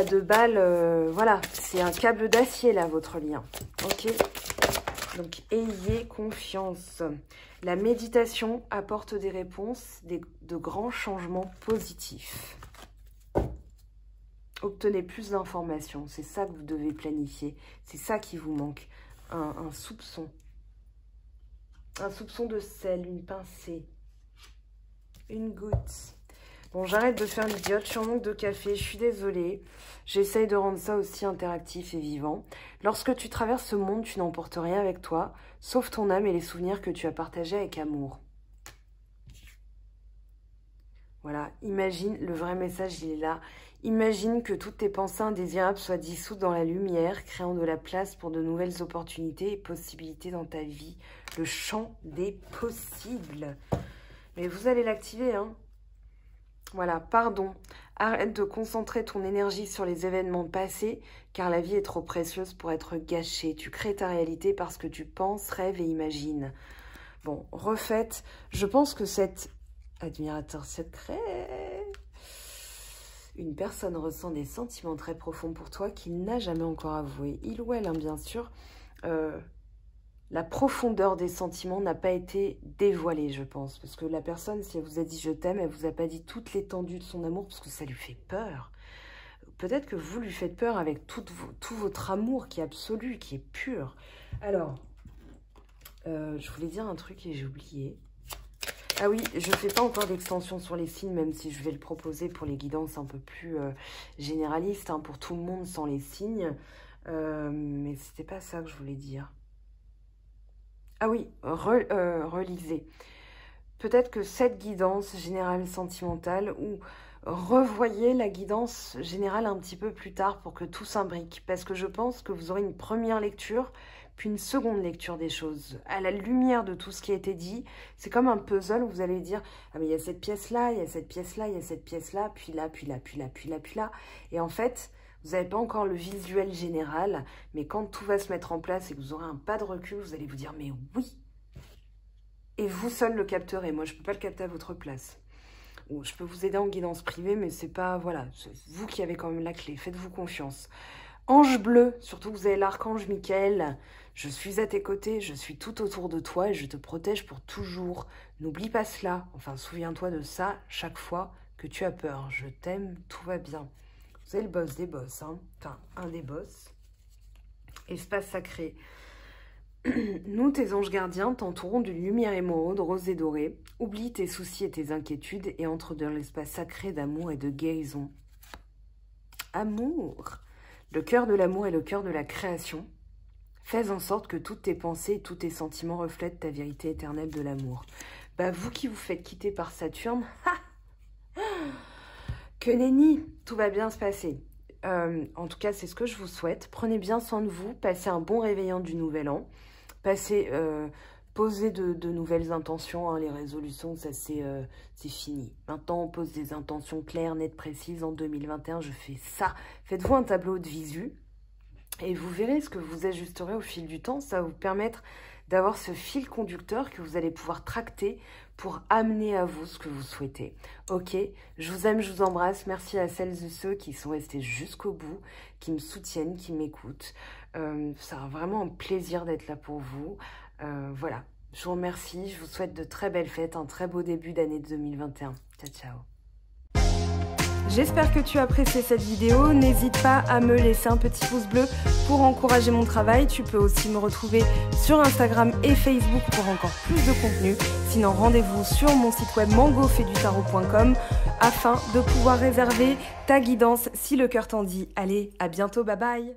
2 balles, voilà, c'est un câble d'acier là, votre lien. Ok. Donc, ayez confiance. La méditation apporte des réponses, de grands changements positifs. Obtenez plus d'informations. C'est ça que vous devez planifier. C'est ça qui vous manque. Un soupçon. Un soupçon de sel, une pincée. Une goutte. Bon, j'arrête de faire l'idiote. Je suis en manque de café. Je suis désolée. J'essaye de rendre ça aussi interactif et vivant. Lorsque tu traverses ce monde, tu n'emportes rien avec toi, sauf ton âme et les souvenirs que tu as partagés avec amour. Voilà, imagine, le vrai message, il est là. Imagine que toutes tes pensées indésirables soient dissoutes dans la lumière, créant de la place pour de nouvelles opportunités et possibilités dans ta vie. Le champ des possibles. Mais vous allez l'activer, hein. Voilà, pardon. Arrête de concentrer ton énergie sur les événements passés, car la vie est trop précieuse pour être gâchée. Tu crées ta réalité parce que tu penses, rêves et imagines. Bon, refaites. Je pense que cet admirateur secret, une personne ressent des sentiments très profonds pour toi qu'il n'a jamais encore avoué. Il ou elle, hein, bien sûr. La profondeur des sentiments n'a pas été dévoilée, je pense. Parce que la personne, si elle vous a dit « je t'aime », elle vous a pas dit toute l'étendue de son amour parce que ça lui fait peur. Peut-être que vous lui faites peur avec tout votre amour qui est absolu, qui est pur. Alors, je voulais dire un truc et j'ai oublié. Ah oui, je ne fais pas encore d'extension sur les signes, même si je vais le proposer pour les guidances un peu plus généralistes, hein, pour tout le monde sans les signes. Mais c'était pas ça que je voulais dire. Ah oui, relisez. Peut-être que cette guidance générale sentimentale, ou revoyez la guidance générale un petit peu plus tard pour que tout s'imbrique. Parce que je pense que vous aurez une première lecture, puis une seconde lecture des choses. À la lumière de tout ce qui a été dit, c'est comme un puzzle où vous allez dire « Ah mais il y a cette pièce-là, il y a cette pièce-là, il y a cette pièce-là, puis là, puis là, puis là, puis là, puis là. » Et en fait, vous n'avez pas encore le visuel général, mais quand tout va se mettre en place et que vous aurez un pas de recul, vous allez vous dire « Mais oui !» Et vous seul le capterez. Moi, je ne peux pas le capter à votre place. Ou je peux vous aider en guidance privée, mais c'est pas... Voilà, c'est vous qui avez quand même la clé. Faites-vous confiance. Ange bleu, surtout vous avez l'archange Michael. Je suis à tes côtés, je suis tout autour de toi et je te protège pour toujours. N'oublie pas cela. Enfin, souviens-toi de ça chaque fois que tu as peur. Je t'aime, tout va bien. Vous avez le boss des boss, hein. Enfin, un des boss. Espace sacré. Nous, tes anges gardiens, t'entourons d'une lumière émeraude, rose et dorée. Oublie tes soucis et tes inquiétudes et entre dans l'espace sacré d'amour et de guérison. Amour. Le cœur de l'amour est le cœur de la création. Fais en sorte que toutes tes pensées et tous tes sentiments reflètent ta vérité éternelle de l'amour. Bah, vous qui vous faites quitter par Saturne, que nenni, tout va bien se passer. En tout cas, c'est ce que je vous souhaite. Prenez bien soin de vous, passez un bon réveillon du Nouvel An. Posez de nouvelles intentions, hein, les résolutions, ça c'est fini. Maintenant, on pose des intentions claires, nettes, précises. En 2021, je fais ça. Faites-vous un tableau de visu et vous verrez ce que vous ajusterez au fil du temps. Ça va vous permettre d'avoir ce fil conducteur que vous allez pouvoir tracter pour amener à vous ce que vous souhaitez. Ok, je vous aime, je vous embrasse. Merci à celles et ceux qui sont restés jusqu'au bout, qui me soutiennent, qui m'écoutent. Ça sera vraiment un plaisir d'être là pour vous. Voilà, je vous remercie. Je vous souhaite de très belles fêtes, un très beau début d'année 2021. Ciao, ciao. J'espère que tu as apprécié cette vidéo. N'hésite pas à me laisser un petit pouce bleu pour encourager mon travail. Tu peux aussi me retrouver sur Instagram et Facebook pour encore plus de contenu. Sinon, rendez-vous sur mon site web mangofaidutarot.com afin de pouvoir réserver ta guidance si le cœur t'en dit. Allez, à bientôt, bye bye.